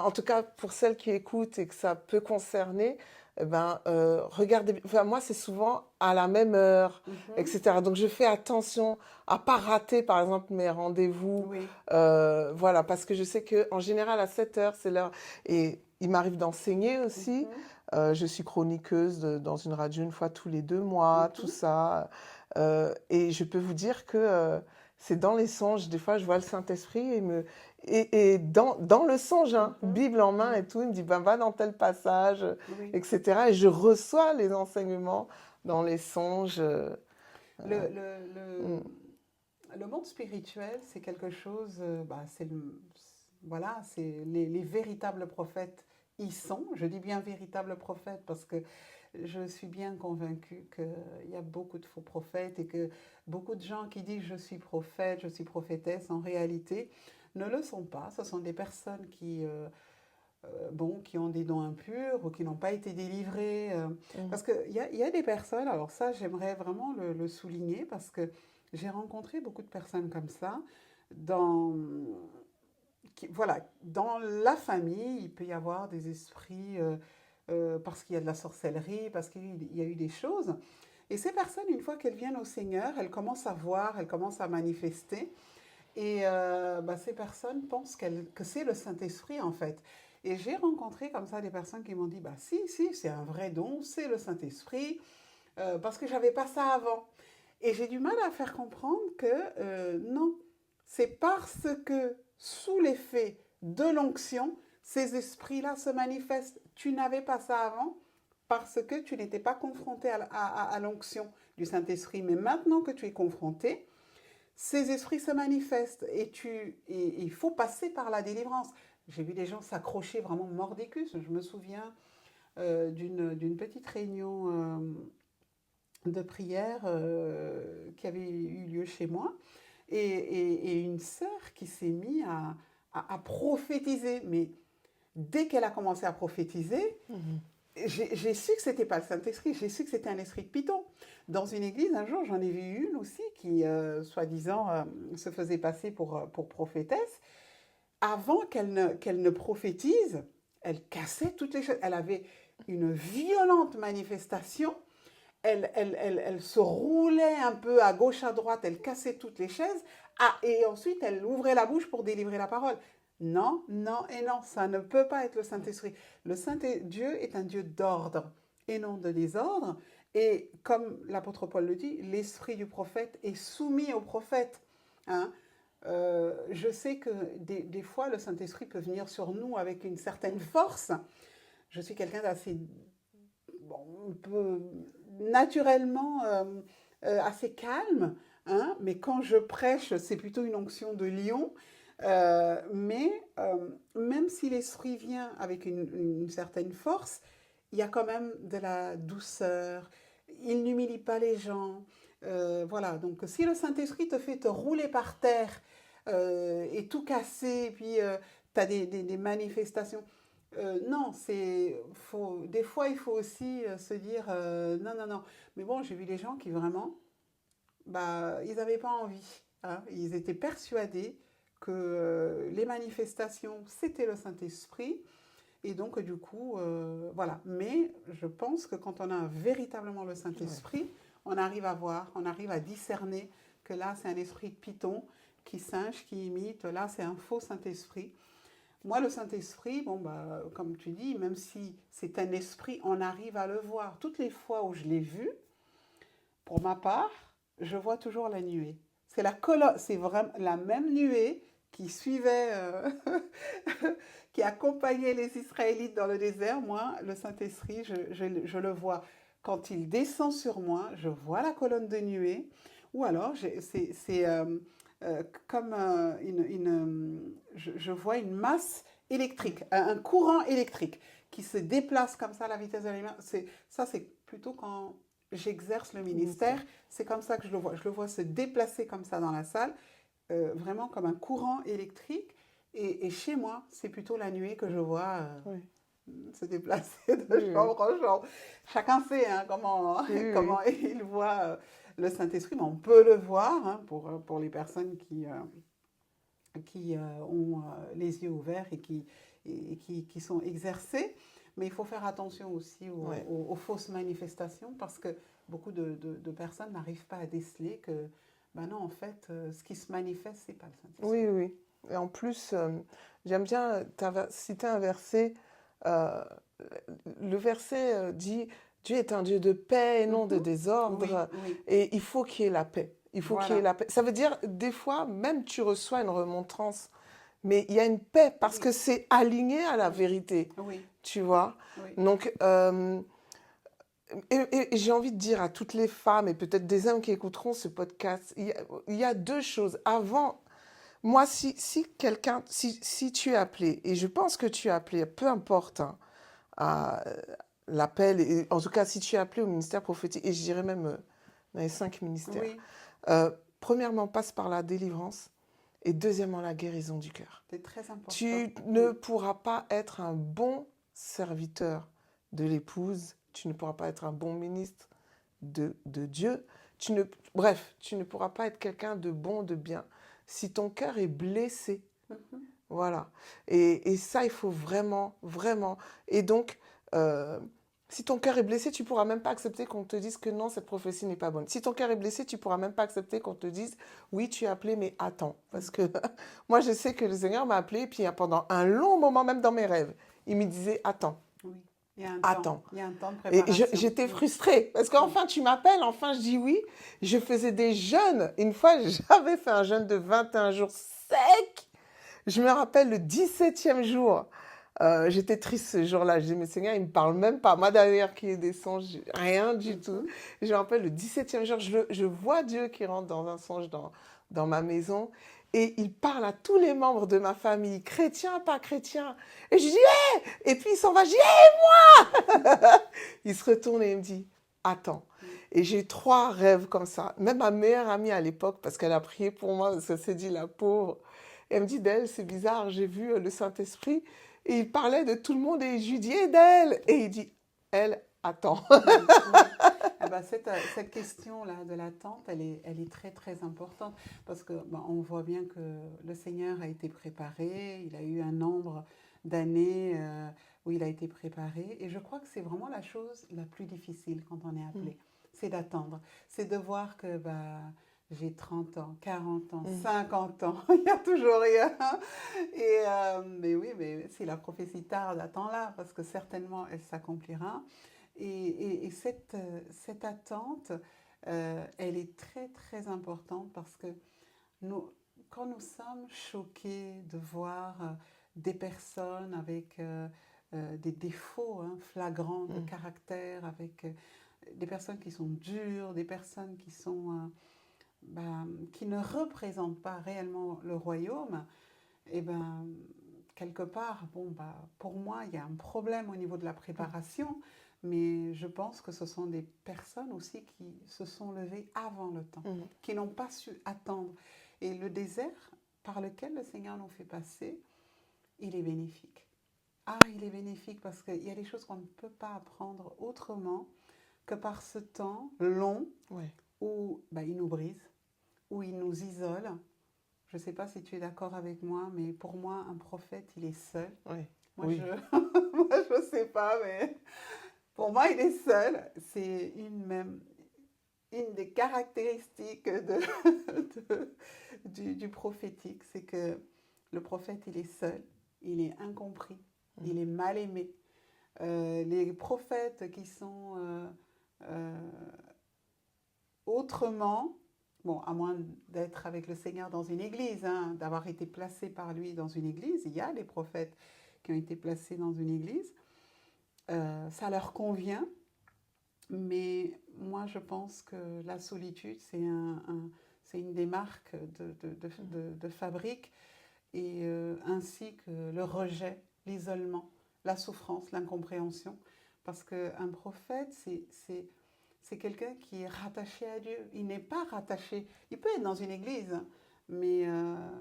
en tout cas pour celles qui écoutent et que ça peut concerner, eh ben, regardez, enfin, moi c'est souvent à la même heure, Mhm. etc. Donc je fais attention à pas rater par exemple mes rendez-vous, Oui. voilà, parce que je sais que en général à 7 heures c'est l'heure. Et il m'arrive d'enseigner aussi. Mhm. Je suis chroniqueuse dans une radio une fois tous les 2 mois, tout Mhm. ça. Et je peux vous dire que c'est dans les songes. Des fois, je vois le Saint-Esprit et dans le songe, hein, Mhm. Bible en main Mm. et tout, il me dit ben, va dans tel passage, Oui. etc. Et je reçois les enseignements dans les songes. Le, Euh, le, mm, le monde spirituel, c'est quelque chose, bah, voilà, c'est les véritables prophètes y sont. Je dis bien véritables prophètes parce que je suis bien convaincue qu'il y a beaucoup de faux prophètes et que beaucoup de gens qui disent je suis prophète, je suis prophétesse, en réalité, ne le sont pas. Ce sont des personnes qui ont des dons impurs ou qui n'ont pas été délivrés. mm. Parce qu'il y a des personnes, alors ça j'aimerais vraiment le souligner parce que j'ai rencontré beaucoup de personnes comme ça. Dans, voilà, dans la famille, il peut y avoir des esprits parce qu'il y a de la sorcellerie, parce qu'il y a eu des choses. Et ces personnes, une fois qu'elles viennent au Seigneur, elles commencent à voir, elles commencent à manifester. Et bah, ces personnes pensent que c'est le Saint-Esprit en fait. Et j'ai rencontré comme ça des personnes qui m'ont dit, bah si, si, c'est un vrai don, c'est le Saint-Esprit, parce que j'avais pas ça avant. Et j'ai du mal à faire comprendre que non, c'est parce que sous l'effet de l'onction, ces esprits-là se manifestent. Tu n'avais pas ça avant, parce que tu n'étais pas confronté à l'onction du Saint-Esprit. Mais maintenant que tu es confronté, ces esprits se manifestent et il faut passer par la délivrance. J'ai vu des gens s'accrocher vraiment mordicus. Je me souviens d'une petite réunion de prière qui avait eu lieu chez moi et une sœur qui s'est mise à prophétiser. Mais dès qu'elle a commencé à prophétiser, j'ai su que ce n'était pas le Saint-Esprit, j'ai su que c'était un esprit de python. Dans une église, un jour, j'en ai vu une aussi qui, soi-disant, se faisait passer pour prophétesse. Avant qu'elle ne prophétise, elle cassait toutes les choses. Elle avait une violente manifestation. Elle se roulait un peu à gauche, à droite, elle cassait toutes les chaises. Et ensuite, elle ouvrait la bouche pour délivrer la parole. Non, non et non, ça ne peut pas être le Saint-Esprit. Dieu est un Dieu d'ordre et non de désordre. Et comme l'apôtre Paul le dit, l'esprit du prophète est soumis au prophète. Hein? Je sais que des fois, le Saint-Esprit peut venir sur nous avec une certaine force. Je suis quelqu'un d'assez, un peu naturellement assez calme, hein? Mais quand je prêche, c'est plutôt une onction de lion. Mais même si l'esprit vient avec une certaine force, il y a quand même de la douceur. Il n'humilie pas les gens. Voilà, donc si le Saint-Esprit te fait te rouler par terre et tout casser, et puis tu as des manifestations, non, des fois il faut aussi se dire non, non, non. Mais bon, j'ai vu des gens qui vraiment, ils n'avaient pas envie. Hein. Ils étaient persuadés que les manifestations, c'était le Saint-Esprit. Et donc, du coup, voilà. Mais je pense que quand on a véritablement le Saint-Esprit, on arrive à voir, on arrive à discerner que là, c'est un esprit de python qui singe, qui imite. Là, c'est un faux Saint-Esprit. Moi, le Saint-Esprit, comme tu dis, même si c'est un esprit, on arrive à le voir. Toutes les fois où je l'ai vu, pour ma part, je vois toujours la nuée. C'est vraiment la même nuée qui suivait, qui accompagnait les Israélites dans le désert. Moi, le Saint-Esprit, je le vois. Quand il descend sur moi, je vois la colonne de nuée. Ou alors, c'est comme je vois une masse électrique, un courant électrique qui se déplace comme ça à la vitesse de la lumière. Ça, c'est plutôt quand j'exerce le ministère. C'est comme ça que je le vois. Je le vois se déplacer comme ça dans la salle. Vraiment comme un courant électrique. Et chez moi, c'est plutôt la nuée que je vois se déplacer de chambre en chambre. Chacun sait comment il voit le Saint-Esprit, mais on peut le voir hein, pour les personnes qui ont les yeux ouverts et qui sont exercées. Mais il faut faire attention aussi aux fausses manifestations parce que beaucoup de personnes n'arrivent pas à déceler que non, en fait, ce qui se manifeste, c'est pas le Saint-Esprit. Oui, oui. Et en plus, j'aime bien citer un verset. Le verset dit « Dieu est un Dieu de paix et non de désordre. Oui. Et il faut qu'il y ait la paix. Il faut qu'il y ait la paix. Ça veut dire, des fois, même tu reçois une remontrance, mais il y a une paix parce que c'est aligné à la vérité. Oui. Tu vois? Donc... Et j'ai envie de dire à toutes les femmes et peut-être des hommes qui écouteront ce podcast, il y a deux choses. Avant, moi, si tu es appelé, et je pense que tu es appelé, peu importe hein, à l'appel, et en tout cas si tu es appelé au ministère prophétique, et je dirais même dans les 5 ministères, premièrement, passe par la délivrance et deuxièmement, la guérison du cœur. C'est très important. Tu ne pourras pas être un bon serviteur de l'épouse. Tu ne pourras pas être un bon ministre de Dieu. Bref, tu ne pourras pas être quelqu'un de bon, de bien, si ton cœur est blessé. Voilà. Et ça, il faut vraiment, vraiment. Et donc, si ton cœur est blessé, tu ne pourras même pas accepter qu'on te dise que non, cette prophétie n'est pas bonne. Si ton cœur est blessé, tu ne pourras même pas accepter qu'on te dise oui, tu es appelé, mais attends. Parce que moi, je sais que le Seigneur m'a appelé, puis pendant un long moment, même dans mes rêves, il me disait attends. Oui. Il y a un temps de préparation. Et j'étais frustrée parce qu'enfin tu m'appelles, enfin je dis oui. Je faisais des jeûnes. Une fois, j'avais fait un jeûne de 21 jours sec. Je me rappelle le 17e jour. J'étais triste ce jour-là. Je dis, mais Seigneur, il ne me parle même pas. Moi, derrière qui est des songes, rien du tout. Mhm. Et je me rappelle, le 17e jour, je vois Dieu qui rentre dans un songe dans ma maison. Et il parle à tous les membres de ma famille, chrétiens, pas chrétiens. Et je dis, hé! Et puis il s'en va, je dis, hé! Il se retourne et il me dit, attends. Et j'ai eu 3 rêves comme ça. Même ma meilleure amie à l'époque, parce qu'elle a prié pour moi, parce qu'elle s'est dit, la pauvre. Et elle me dit, d'elle, c'est bizarre, j'ai vu le Saint-Esprit. Et il parlait de tout le monde et je lui dis, et d'elle. Et il dit, elle, attends. Oui, oui. Ah bah, cette question-là de l'attente, elle est très très importante parce que bah, on voit bien que le Seigneur a été préparé, il a eu un nombre d'années où il a été préparé et je crois que c'est vraiment la chose la plus difficile quand on est Mm, appelé, c'est d'attendre, c'est de voir que bah, j'ai 30 ans, 40 ans, mm, 50 ans, il n'y a toujours rien. Mais oui, mais si la prophétie tarde, attends-la parce que certainement elle s'accomplira. Et cette attente, elle est très très importante parce que nous, quand nous sommes choqués de voir des personnes avec des défauts hein, flagrants de mm, caractère, avec des personnes qui sont dures, des personnes qui sont bah, qui ne représentent pas réellement le royaume, et ben quelque part, bon, bah, pour moi, il y a un problème au niveau de la préparation, mais je pense que ce sont des personnes aussi qui se sont levées avant le temps, mm, qui n'ont pas su attendre. Et le désert par lequel le Seigneur nous fait passer, il est bénéfique. Ah, il est bénéfique parce qu'il y a des choses qu'on ne peut pas apprendre autrement que par ce temps long ouais, où bah, il nous brise, où il nous isole. Je ne sais pas si tu es d'accord avec moi, mais pour moi, un prophète, il est seul. ouais, Moi, oui. moi, je sais pas, mais pour moi, il est seul. C'est une des caractéristiques du prophétique, c'est que le prophète, il est seul, il est incompris, Mm, il est mal aimé. Les prophètes qui sont euh, autrement, bon, à moins d'être avec le Seigneur dans une église, hein, d'avoir été placé par lui dans une église, il y a des prophètes qui ont été placés dans une église, ça leur convient, mais moi je pense que la solitude, c'est une des marques mm, de fabrique, et ainsi que le rejet, l'isolement, la souffrance, l'incompréhension, parce qu'un prophète, c'est quelqu'un qui est rattaché à Dieu. Il n'est pas rattaché. Il peut être dans une église, hein, mais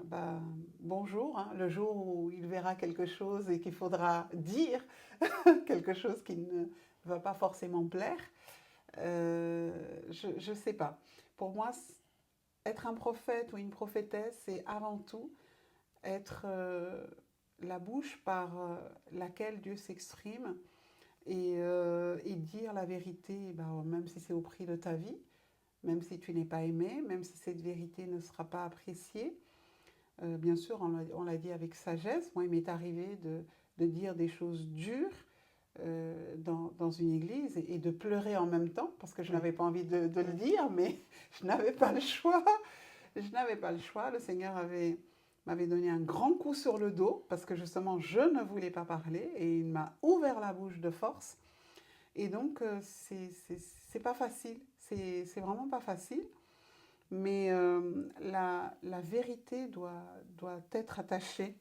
bah, bonjour, hein, le jour où il verra quelque chose et qu'il faudra dire quelque chose qui ne va pas forcément plaire, je ne sais pas. Pour moi, être un prophète ou une prophétesse, c'est avant tout être la bouche par laquelle Dieu s'exprime et dire la vérité, ben, même si c'est au prix de ta vie, même si tu n'es pas aimé, même si cette vérité ne sera pas appréciée. Bien sûr, on l'a dit avec sagesse. Moi, il m'est arrivé de dire des choses dures dans une église et de pleurer en même temps parce que je ouais, n'avais pas envie de le dire, mais je n'avais pas le choix. Je n'avais pas le choix. Le Seigneur m'avait donné un grand coup sur le dos parce que justement je ne voulais pas parler et il m'a ouvert la bouche de force. Et donc c'est pas facile, c'est vraiment pas facile, mais la vérité doit être attachée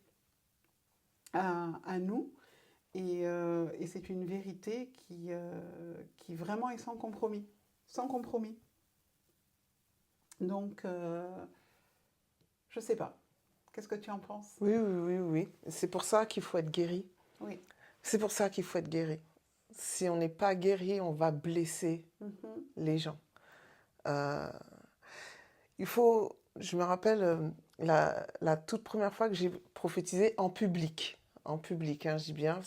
à nous et c'est une vérité qui vraiment est sans compromis, sans compromis. Donc je sais pas, qu'est-ce que tu en penses? oui, oui, oui, oui. C'est pour ça qu'il faut être guéri. Oui. C'est pour ça qu'il faut être guéri. Si on n'est pas guéri, on va blesser Mhm. les gens. Euh, je me rappelle la toute première fois que j'ai prophétisé en public, hein, je dis bien,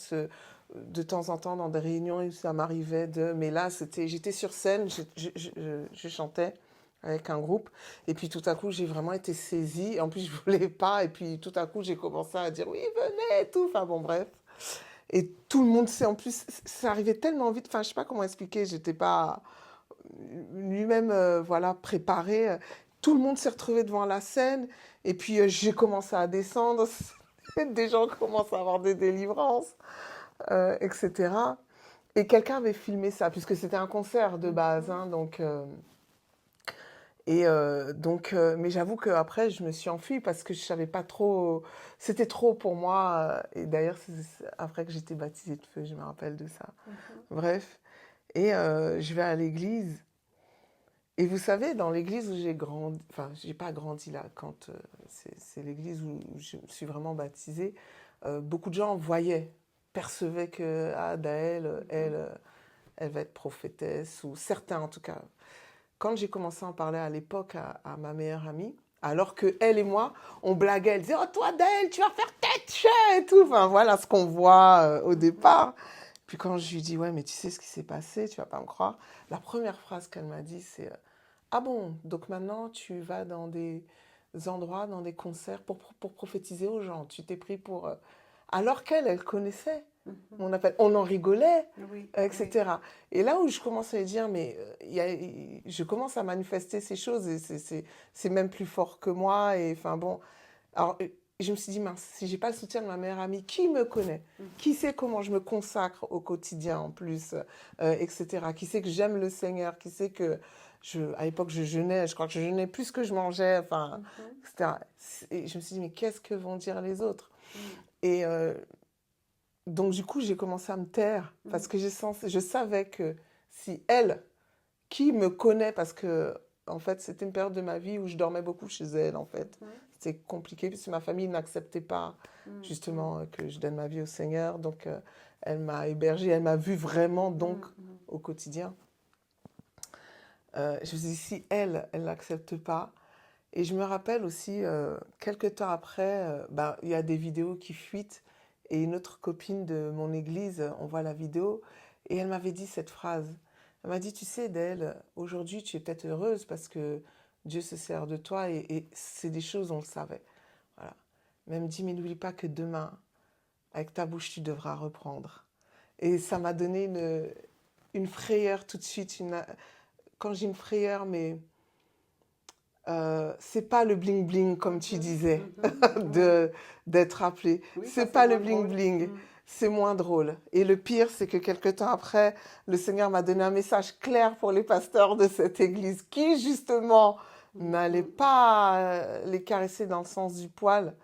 de temps en temps dans des réunions où ça m'arrivait mais là j'étais sur scène, je chantais avec un groupe, et puis tout à coup j'ai vraiment été saisie, en plus je voulais pas, et puis tout à coup j'ai commencé à dire oui venez et tout, enfin bon bref, et tout le monde sait en plus, ça arrivait tellement vite, enfin je sais pas comment expliquer, j'étais pas lui-même voilà, préparé. Tout le monde s'est retrouvé devant la scène et puis j'ai commencé à descendre. des gens commencent à avoir des délivrances, etc. Et quelqu'un avait filmé ça, puisque c'était un concert de base, hein, mais j'avoue qu'après, je me suis enfuie parce que je savais pas trop, c'était trop pour moi. Et d'ailleurs, c'est après que j'étais baptisée de feu, je me rappelle de ça. Bref, je vais à l'église. Et vous savez, dans l'église où j'ai grandi, enfin, j'ai pas grandi là, c'est l'église où je me suis vraiment baptisée, beaucoup de gens voyaient, percevaient que Daël, elle va être prophétesse, ou certains en tout cas. Quand j'ai commencé à en parler à l'époque à ma meilleure amie, alors que elle et moi, on blaguait, elle disait « Oh toi Daël, tu vas faire tête et tout !» Enfin voilà ce qu'on voit au départ. Puis quand je lui dis « Ouais, mais tu sais ce qui s'est passé, tu vas pas me croire », la première phrase qu'elle m'a dit c'est ah bon, donc maintenant tu vas dans des endroits, dans des concerts pour prophétiser aux gens. Tu t'es pris pour... Alors qu'elle, elle connaissait mon appel. On en rigolait, Oui, etc. Et là où je commence à lui dire, mais je commence à manifester ces choses et c'est même plus fort que moi. Et enfin bon, alors je me suis dit, mince, si j'ai pas le soutien de ma meilleure amie, qui me connaît? Qui sait comment je me consacre au quotidien en plus, etc. Qui sait que j'aime le Seigneur? Qui sait que à l'époque, je jeûnais, je crois que je jeûnais plus que je mangeais, enfin, etc. Et je me suis dit, mais qu'est-ce que vont dire les autres? Et donc, du coup, j'ai commencé à me taire parce que je savais que si elle, qui me connaît, parce que, en fait, c'était une période de ma vie où je dormais beaucoup chez elle, en fait. C'était compliqué parce que ma famille n'acceptait pas, justement, que je donne ma vie au Seigneur. Donc, elle m'a hébergée, elle m'a vue vraiment, donc, au quotidien. Je me suis dit, si elle n'accepte pas. Et je me rappelle aussi, quelques temps après, il y a des vidéos qui fuitent. Et une autre copine de mon église, on voit la vidéo. Et elle m'avait dit cette phrase. Elle m'a dit, tu sais, Daël, aujourd'hui, tu es peut-être heureuse parce que Dieu se sert de toi. Et c'est des choses, on le savait. Voilà. Mais elle me dit, mais n'oublie pas que demain, avec ta bouche, tu devras reprendre. Et ça m'a donné une frayeur tout de suite. Quand j'ai une frayeur, mais c'est pas le bling bling comme tu disais d'être appelé. Oui, c'est pas le bling drôle. bling, c'est moins drôle. Et le pire, c'est que quelque temps après, le Seigneur m'a donné un message clair pour les pasteurs de cette église qui justement n'allaient pas les caresser dans le sens du poil.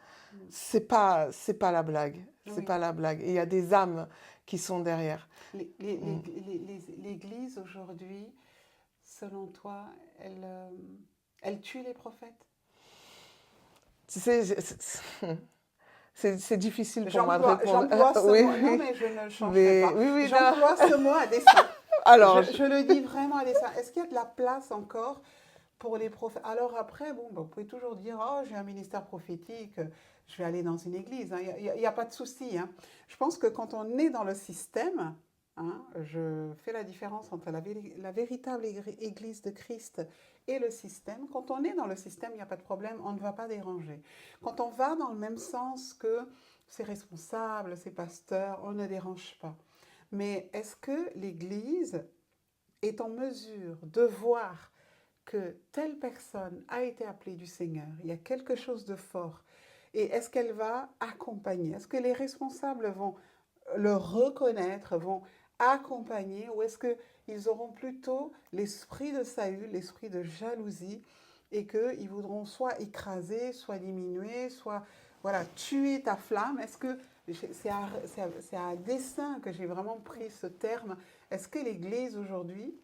C'est pas la blague. C'est pas la blague. Et il y a des âmes qui sont derrière. L'Église aujourd'hui, selon toi, elle tue les prophètes? Tu sais, c'est difficile pour moi de répondre. J'emploie ce Oui, mot. oui. Non, mais je ne le changerai pas. Oui, J'emploie ce mot à dessein. Alors, je le dis vraiment à dessein. Est-ce qu'il y a de la place encore pour les prophètes? Alors après, bon, vous pouvez toujours dire, oh, j'ai un ministère prophétique, je vais aller dans une église. Il n'y a pas de souci. Je pense que quand on est dans le système, je fais la différence entre la véritable église de Christ et le système. Quand on est dans le système, il n'y a pas de problème, on ne va pas déranger. Quand on va dans le même sens que ses responsables, ses pasteurs, on ne dérange pas. Mais est-ce que l'Église est en mesure de voir que telle personne a été appelée du Seigneur, il y a quelque chose de fort, et est-ce qu'elle va accompagner? Est-ce que les responsables vont le reconnaître, vont accompagner, ou est-ce qu'ils auront plutôt l'esprit de Saül, l'esprit de jalousie, et qu'ils voudront soit écraser, soit diminuer, soit voilà, tuer ta flamme? Est-ce que c'est à dessein que j'ai vraiment pris ce terme? Est-ce que l'Église aujourd'hui,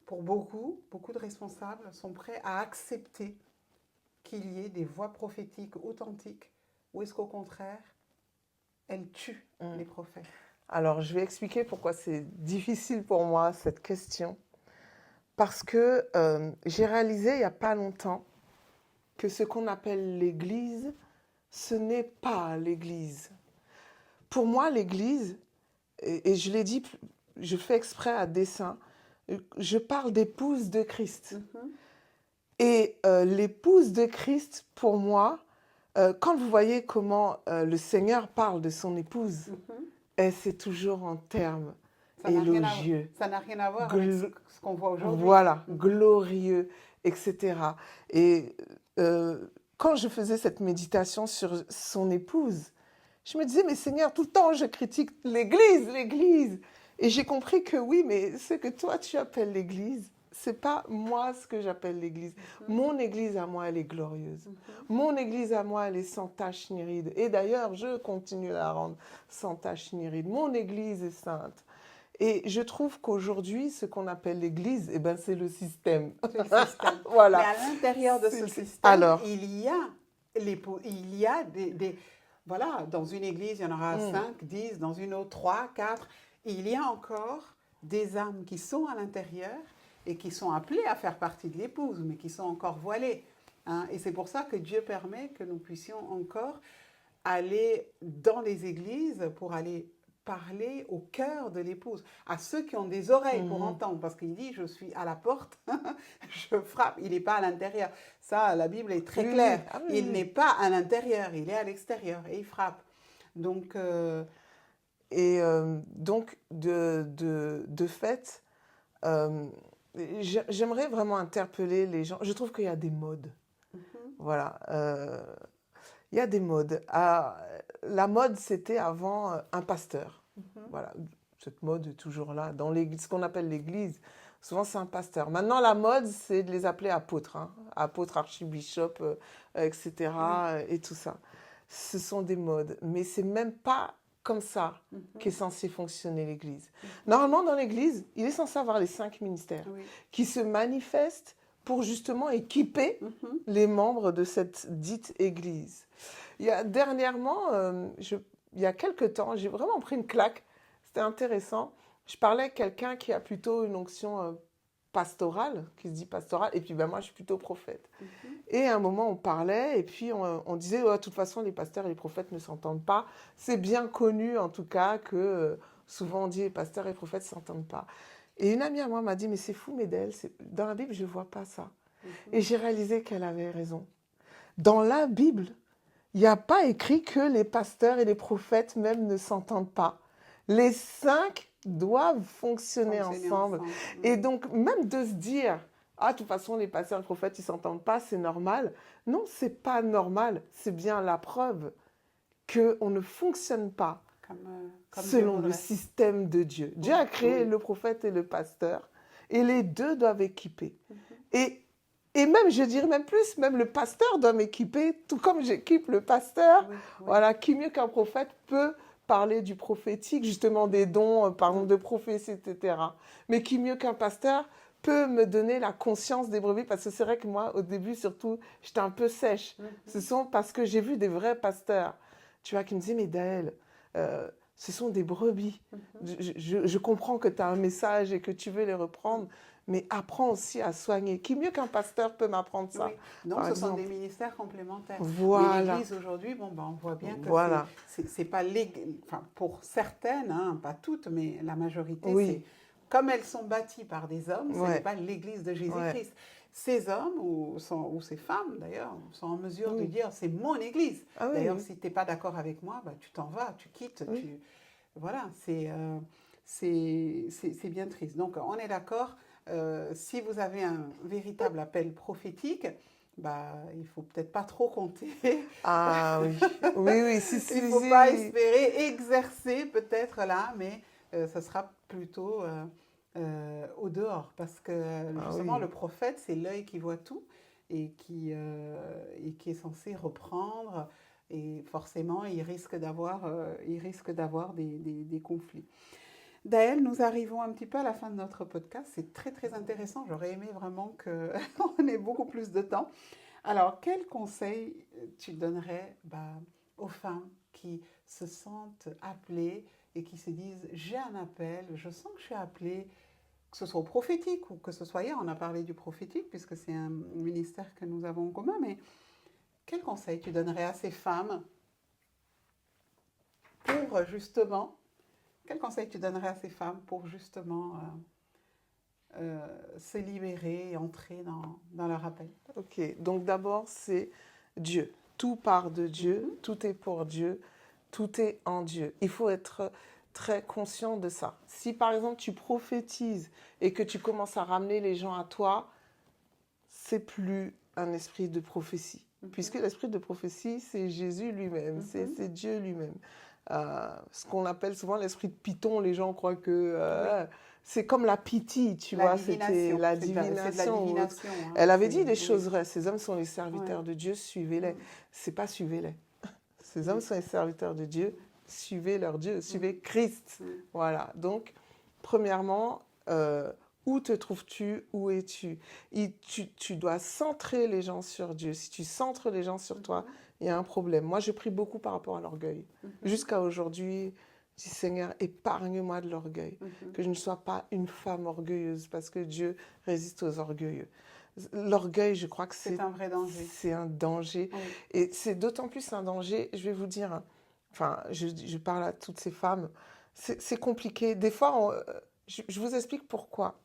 pour beaucoup de responsables, sont prêts à accepter qu'il y ait des voix prophétiques authentiques, ou est-ce qu'au contraire, elles tuent les prophètes? Alors, je vais expliquer pourquoi c'est difficile pour moi, cette question. Parce que j'ai réalisé il n'y a pas longtemps que ce qu'on appelle l'Église, ce n'est pas l'Église. Pour moi, l'Église, et je l'ai dit, je fais exprès à dessein, je parle d'épouse de Christ. Et l'épouse de Christ, pour moi, quand vous voyez comment le Seigneur parle de son épouse, c'est toujours en termes élogieux. Ça n'a rien à voir avec ce qu'on voit aujourd'hui. Voilà, glorieux, etc. Et quand je faisais cette méditation sur son épouse, je me disais, mais Seigneur, tout le temps, je critique l'Église, l'Église. Et j'ai compris que oui, mais ce que toi, tu appelles l'Église, c'est pas moi ce que j'appelle l'Église. Mon Église à moi, elle est glorieuse. Mon Église à moi, elle est sans tache ni ride. Et d'ailleurs, je continue à la rendre sans tache ni ride. Mon Église est sainte. Et je trouve qu'aujourd'hui, ce qu'on appelle l'Église, eh ben, c'est le système. C'est le système. Voilà. Mais à l'intérieur de ce système, Alors, il y a voilà, dans une église, il y en aura 5, 10, dans une autre 3, 4. Il y a encore des âmes qui sont à l'intérieur et qui sont appelées à faire partie de l'épouse, mais qui sont encore voilées. Hein. Et c'est pour ça que Dieu permet que nous puissions encore aller dans les églises pour aller parler au cœur de l'épouse, à ceux qui ont des oreilles pour entendre, parce qu'il dit, je suis à la porte, je frappe, il n'est pas à l'intérieur. Ça, la Bible est très claire. Il n'est pas à l'intérieur, il est à l'extérieur et il frappe. Donc, donc de fait, j'aimerais vraiment interpeller les gens. Je trouve qu'il y a des modes. Voilà. Il y a des modes. La mode, c'était avant un pasteur. Voilà. Cette mode est toujours là. Dans ce qu'on appelle l'église, souvent c'est un pasteur. Maintenant, la mode, c'est de les appeler apôtres. Hein. Apôtres, archibishop, etc. Et tout ça. Ce sont des modes. Mais c'est même pas comme ça qu'est censée fonctionner l'église. Normalement, dans l'église, il est censé avoir les 5 ministères qui se manifestent pour justement équiper les membres de cette dite église. Dernièrement, il y a quelque temps, j'ai vraiment pris une claque. C'était intéressant. Je parlais à quelqu'un qui a plutôt une onction pastorale, qui se dit pastorale, et puis ben, moi, je suis plutôt prophète. Et à un moment, on parlait, et puis on disait, de toute façon, les pasteurs et les prophètes ne s'entendent pas. C'est bien connu, en tout cas, que souvent on dit les pasteurs et les prophètes ne s'entendent pas. Et une amie à moi m'a dit, mais c'est fou, Médel, dans la Bible, je ne vois pas ça. Et j'ai réalisé qu'elle avait raison. Dans la Bible, il n'y a pas écrit que les pasteurs et les prophètes même ne s'entendent pas. Les 5 doivent fonctionner ensemble. Et donc, même de se dire, de toute façon, les pasteurs et les prophètes, ils ne s'entendent pas, c'est normal. Non, ce n'est pas normal. C'est bien la preuve qu'on ne fonctionne pas selon le système de Dieu. Dieu a créé le prophète et le pasteur, et les deux doivent équiper. Et même, je dirais même plus, même le pasteur doit m'équiper, tout comme j'équipe le pasteur. Voilà, qui mieux qu'un prophète peut parler du prophétique, justement des dons, par exemple de prophétie, etc. Mais qui mieux qu'un pasteur peut me donner la conscience des brebis, parce que c'est vrai que moi, au début, surtout, j'étais un peu sèche. Ce sont parce que j'ai vu des vrais pasteurs, tu vois, qui me disaient, mais Daël, ce sont des brebis. Je comprends que tu as un message et que tu veux les reprendre, mais apprends aussi à soigner. Qui mieux qu'un pasteur peut m'apprendre ça? Donc, ce sont des ministères complémentaires. Voilà. Mais l'Église aujourd'hui, on voit bien que c'est pas pour certaines, hein, pas toutes, mais la majorité, c'est comme elles sont bâties par des hommes, ce n'est pas l'Église de Jésus-Christ. Ces hommes ou ces femmes, d'ailleurs, sont en mesure de dire, c'est mon Église. D'ailleurs, si tu n'es pas d'accord avec moi, tu t'en vas, tu quittes. Voilà, c'est bien triste. Donc, on est d'accord. Si vous avez un véritable appel prophétique, il ne faut peut-être pas trop compter. Oui. Il ne faut pas espérer exercer peut-être là, mais ce sera plutôt au dehors. Parce que justement, le prophète, c'est l'œil qui voit tout et qui est censé reprendre. Et forcément, il risque d'avoir des conflits. Daël, nous arrivons un petit peu à la fin de notre podcast. C'est très, très intéressant. J'aurais aimé vraiment qu'on ait beaucoup plus de temps. Alors, quel conseil tu donnerais aux femmes qui se sentent appelées et qui se disent « j'ai un appel, je sens que je suis appelée », que ce soit au prophétique ou que ce soit hier, on a parlé du prophétique puisque c'est un ministère que nous avons en commun, mais quel conseil tu donnerais à ces femmes pour justement... Quel conseil tu donnerais à ces femmes pour justement se libérer et entrer dans leur appel? Ok, donc d'abord, c'est Dieu. Tout part de Dieu, tout est pour Dieu, tout est en Dieu. Il faut être très conscient de ça. Si par exemple tu prophétises et que tu commences à ramener les gens à toi, c'est plus un esprit de prophétie. puisque l'esprit de prophétie, c'est Jésus lui-même, c'est Dieu lui-même. Ce qu'on appelle souvent l'esprit de Python, les gens croient que c'est comme la Pythie, tu vois, c'était la divination. C'est de la divination. Hein, Elle avait dit des choses vraies, ces hommes sont les serviteurs de Dieu, suivez-les. Mm. C'est pas suivez-les. Ces hommes sont les serviteurs de Dieu, suivez leur Dieu, suivez Christ. Voilà, donc, premièrement, où te trouves-tu? Où es-tu? Tu dois centrer les gens sur Dieu. Si tu centres les gens sur toi, il y a un problème. Moi, je prie beaucoup par rapport à l'orgueil. Jusqu'à aujourd'hui, je dis Seigneur, épargne-moi de l'orgueil. Que je ne sois pas une femme orgueilleuse, parce que Dieu résiste aux orgueilleux. L'orgueil, je crois que c'est un vrai danger. C'est un danger. Oui. Et c'est d'autant plus un danger, je vais vous dire, enfin, je parle à toutes ces femmes, c'est compliqué. Des fois, je vous explique pourquoi.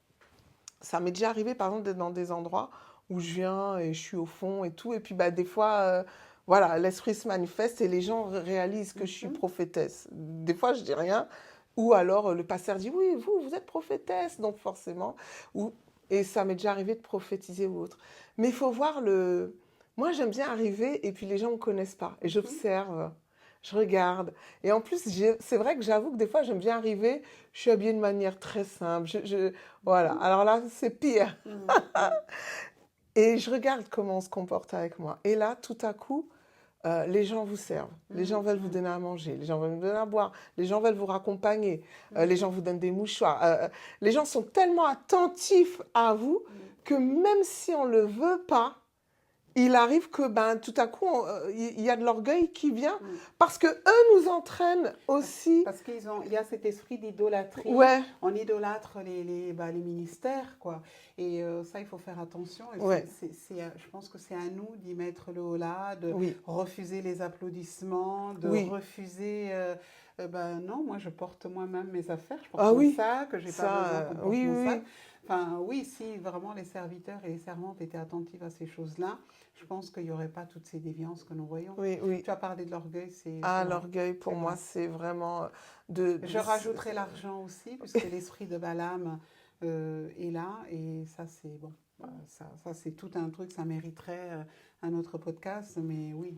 Ça m'est déjà arrivé, par exemple, d'être dans des endroits où je viens et je suis au fond et tout. Et puis, des fois, voilà, l'esprit se manifeste et les gens réalisent que je suis prophétesse. Des fois, je dis rien. Ou alors, le pasteur dit, oui, vous êtes prophétesse. Donc, forcément. Et ça m'est déjà arrivé de prophétiser ou autre. Mais il faut voir le... Moi, j'aime bien arriver et puis les gens ne me connaissent pas. Et j'observe, je regarde. Et en plus, c'est vrai que j'avoue que des fois, j'aime bien arriver, je suis habillée de manière très simple. Voilà. Alors là, c'est pire. Et je regarde comment on se comporte avec moi. Et là, tout à coup, les gens vous servent. Les gens veulent vous donner à manger. Les gens veulent vous donner à boire. Les gens veulent vous raccompagner. Les gens vous donnent des mouchoirs. Les gens sont tellement attentifs à vous que même si on ne le veut pas, il arrive que tout à coup, il y a de l'orgueil qui vient parce qu'eux nous entraînent aussi. Parce qu'il y a cet esprit d'idolâtrie. Ouais. On idolâtre les ministères, quoi. Et ça, il faut faire attention. Et je pense que c'est à nous d'y mettre le holà, de refuser les applaudissements, de refuser... non, moi, je porte moi-même mes affaires. Je porte mon sac, je n'ai pas besoin qu'on porte mon sac. Enfin, oui, si vraiment les serviteurs et les servantes étaient attentifs à ces choses-là, je pense qu'il n'y aurait pas toutes ces déviances que nous voyons. Oui. Tu as parlé de l'orgueil, c'est... l'orgueil, pour moi, c'est vraiment... Je rajouterai l'argent aussi, puisque l'esprit de Balaam est là, et ça, c'est bon. Ça c'est tout un truc, ça mériterait un autre podcast, mais oui,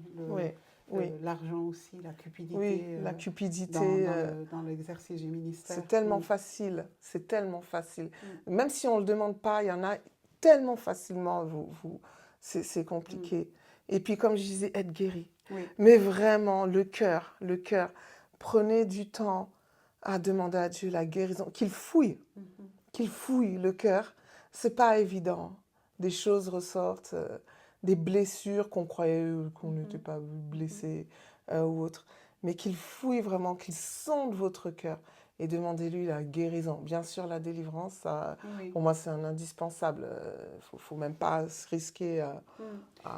l'argent aussi, la cupidité. Oui, la cupidité. Dans l'exercice du ministère. C'est tellement facile, c'est tellement facile. Même si on ne le demande pas, il y en a tellement facilement, c'est compliqué. Et puis, comme je disais, être guéri. Mais vraiment, le cœur. Prenez du temps à demander à Dieu la guérison, qu'il fouille le cœur. C'est pas évident. Des choses ressortent, des blessures qu'on croyait qu'on n'était pas blessé ou autre. Mais qu'il fouille vraiment, qu'il sonde votre cœur et demandez-lui la guérison. Bien sûr, la délivrance, ça, pour moi, c'est un indispensable. Faut même pas se risquer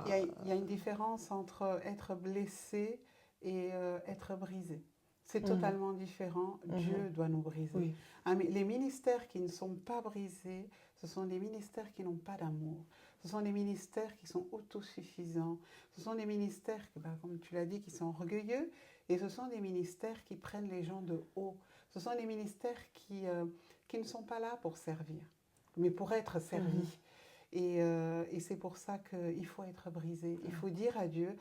Il y a une différence entre être blessé et être brisé. C'est totalement différent. Dieu doit nous briser. Mais les ministères qui ne sont pas brisés, ce sont des ministères qui n'ont pas d'amour. Ce sont des ministères qui sont autosuffisants. Ce sont des ministères, comme tu l'as dit, qui sont orgueilleux. Et ce sont des ministères qui prennent les gens de haut. Ce sont des ministères qui ne sont pas là pour servir, mais pour être servis. Et c'est pour ça qu'il faut être brisé. Il faut dire à Dieu,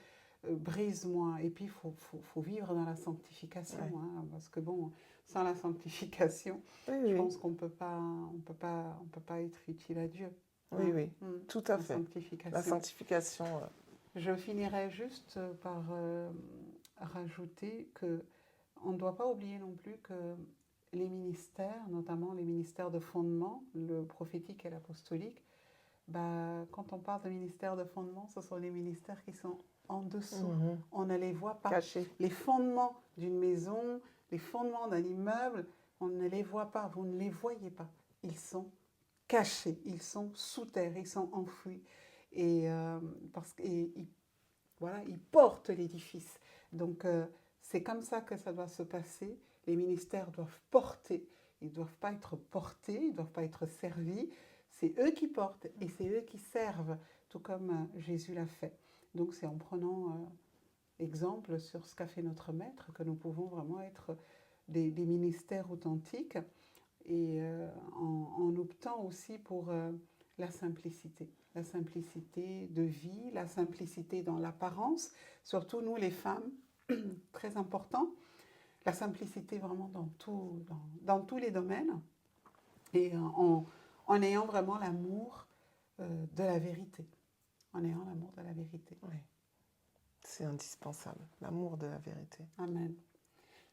brise-moi. Et puis, il faut vivre dans la sanctification. Hein, parce que bon, sans la sanctification, je pense qu'on peut pas être utile à Dieu. Oui, tout à fait. La sanctification. Je finirai juste par rajouter qu'on ne doit pas oublier non plus que les ministères, notamment les ministères de fondement, le prophétique et l'apostolique, quand on parle de ministères de fondement, ce sont les ministères qui sont en dessous. On ne les voit pas. Cachés. Les fondements d'une maison, les fondements d'un immeuble, on ne les voit pas. Vous ne les voyez pas. Ils sont cachés, ils sont sous terre, ils sont enfouis. Et ils portent l'édifice. Donc, c'est comme ça que ça doit se passer. Les ministères doivent porter. Ils ne doivent pas être portés, ils ne doivent pas être servis. C'est eux qui portent et c'est eux qui servent, tout comme Jésus l'a fait. Donc, c'est en prenant exemple sur ce qu'a fait notre Maître que nous pouvons vraiment être des ministères authentiques et en optant aussi pour la simplicité de vie, la simplicité dans l'apparence, surtout nous les femmes, très important, la simplicité vraiment dans tous les domaines, et en ayant vraiment l'amour de la vérité, en ayant l'amour de la vérité. Oui, c'est indispensable, l'amour de la vérité. Amen.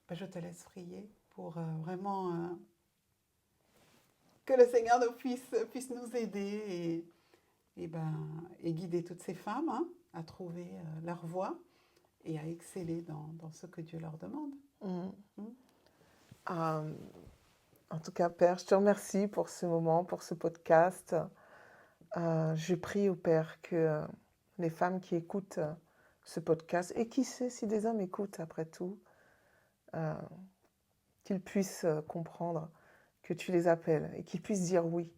Ben, je te laisse prier pour vraiment que le Seigneur puisse nous aider et guider toutes ces femmes à trouver leur voie et à exceller dans ce que Dieu leur demande. En tout cas, Père, je te remercie pour ce moment, pour ce podcast. Je prie au Père que les femmes qui écoutent ce podcast, et qui sait si des hommes écoutent après tout, qu'ils puissent comprendre que tu les appelles et qu'ils puissent dire oui.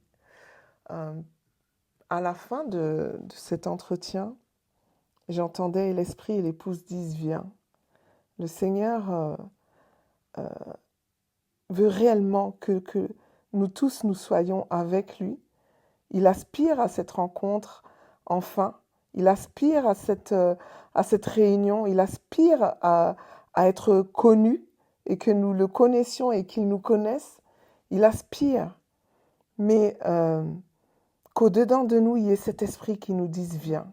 À la fin de cet entretien, j'entendais l'esprit et l'épouse disent viens. Le Seigneur veut réellement que nous tous nous soyons avec lui. Il aspire à cette rencontre enfin. Il aspire à cette réunion. Il aspire à être connu et que nous le connaissions et qu'il nous connaisse. Il aspire. Mais qu'au-dedans de nous, il y ait cet esprit qui nous dise viens.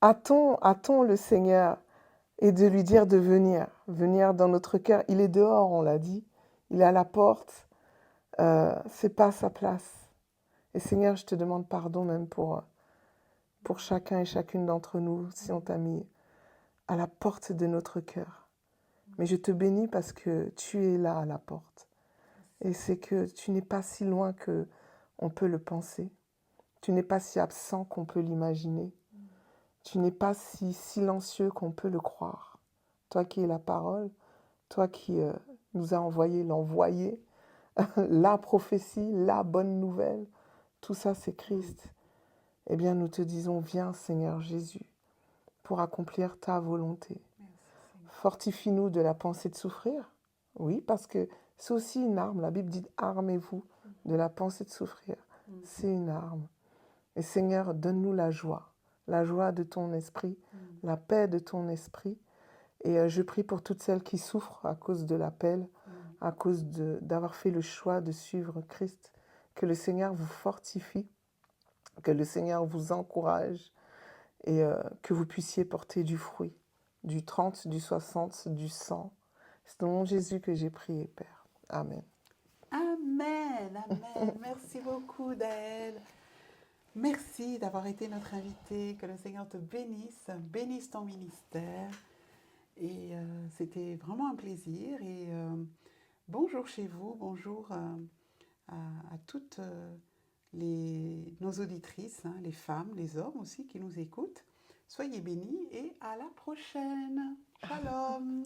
Hâtons le Seigneur et de lui dire de venir dans notre cœur. Il est dehors, on l'a dit. Il est à la porte. C'est pas sa place. Et Seigneur, je te demande pardon même pour chacun et chacune d'entre nous, si on t'a mis à la porte de notre cœur. Mais je te bénis parce que tu es là à la porte. Et c'est que tu n'es pas si loin qu'on peut le penser. Tu n'es pas si absent qu'on peut l'imaginer. Tu n'es pas si silencieux qu'on peut le croire. Toi qui es la parole, toi qui nous as envoyé l'envoyé, la prophétie, la bonne nouvelle, tout ça c'est Christ. Eh bien nous te disons, viens Seigneur Jésus, pour accomplir ta volonté. Fortifie-nous de la pensée de souffrir. Oui, parce que c'est aussi une arme. La Bible dit, armez-vous de la pensée de souffrir. C'est une arme. Et Seigneur, donne-nous la joie de ton esprit, la paix de ton esprit. Et je prie pour toutes celles qui souffrent à cause de l'appel, à cause d'avoir fait le choix de suivre Christ. Que le Seigneur vous fortifie, que le Seigneur vous encourage et que vous puissiez porter du fruit, du 30, du 60, du 100. C'est dans le nom de Jésus que j'ai prié, Père. Amen. Amen, amen. Merci beaucoup, Daël. Merci d'avoir été notre invité. Que le Seigneur te bénisse ton ministère. Et c'était vraiment un plaisir. Et bonjour chez vous, bonjour à toutes nos auditrices, les femmes, les hommes aussi qui nous écoutent. Soyez bénis et à la prochaine. Shalom.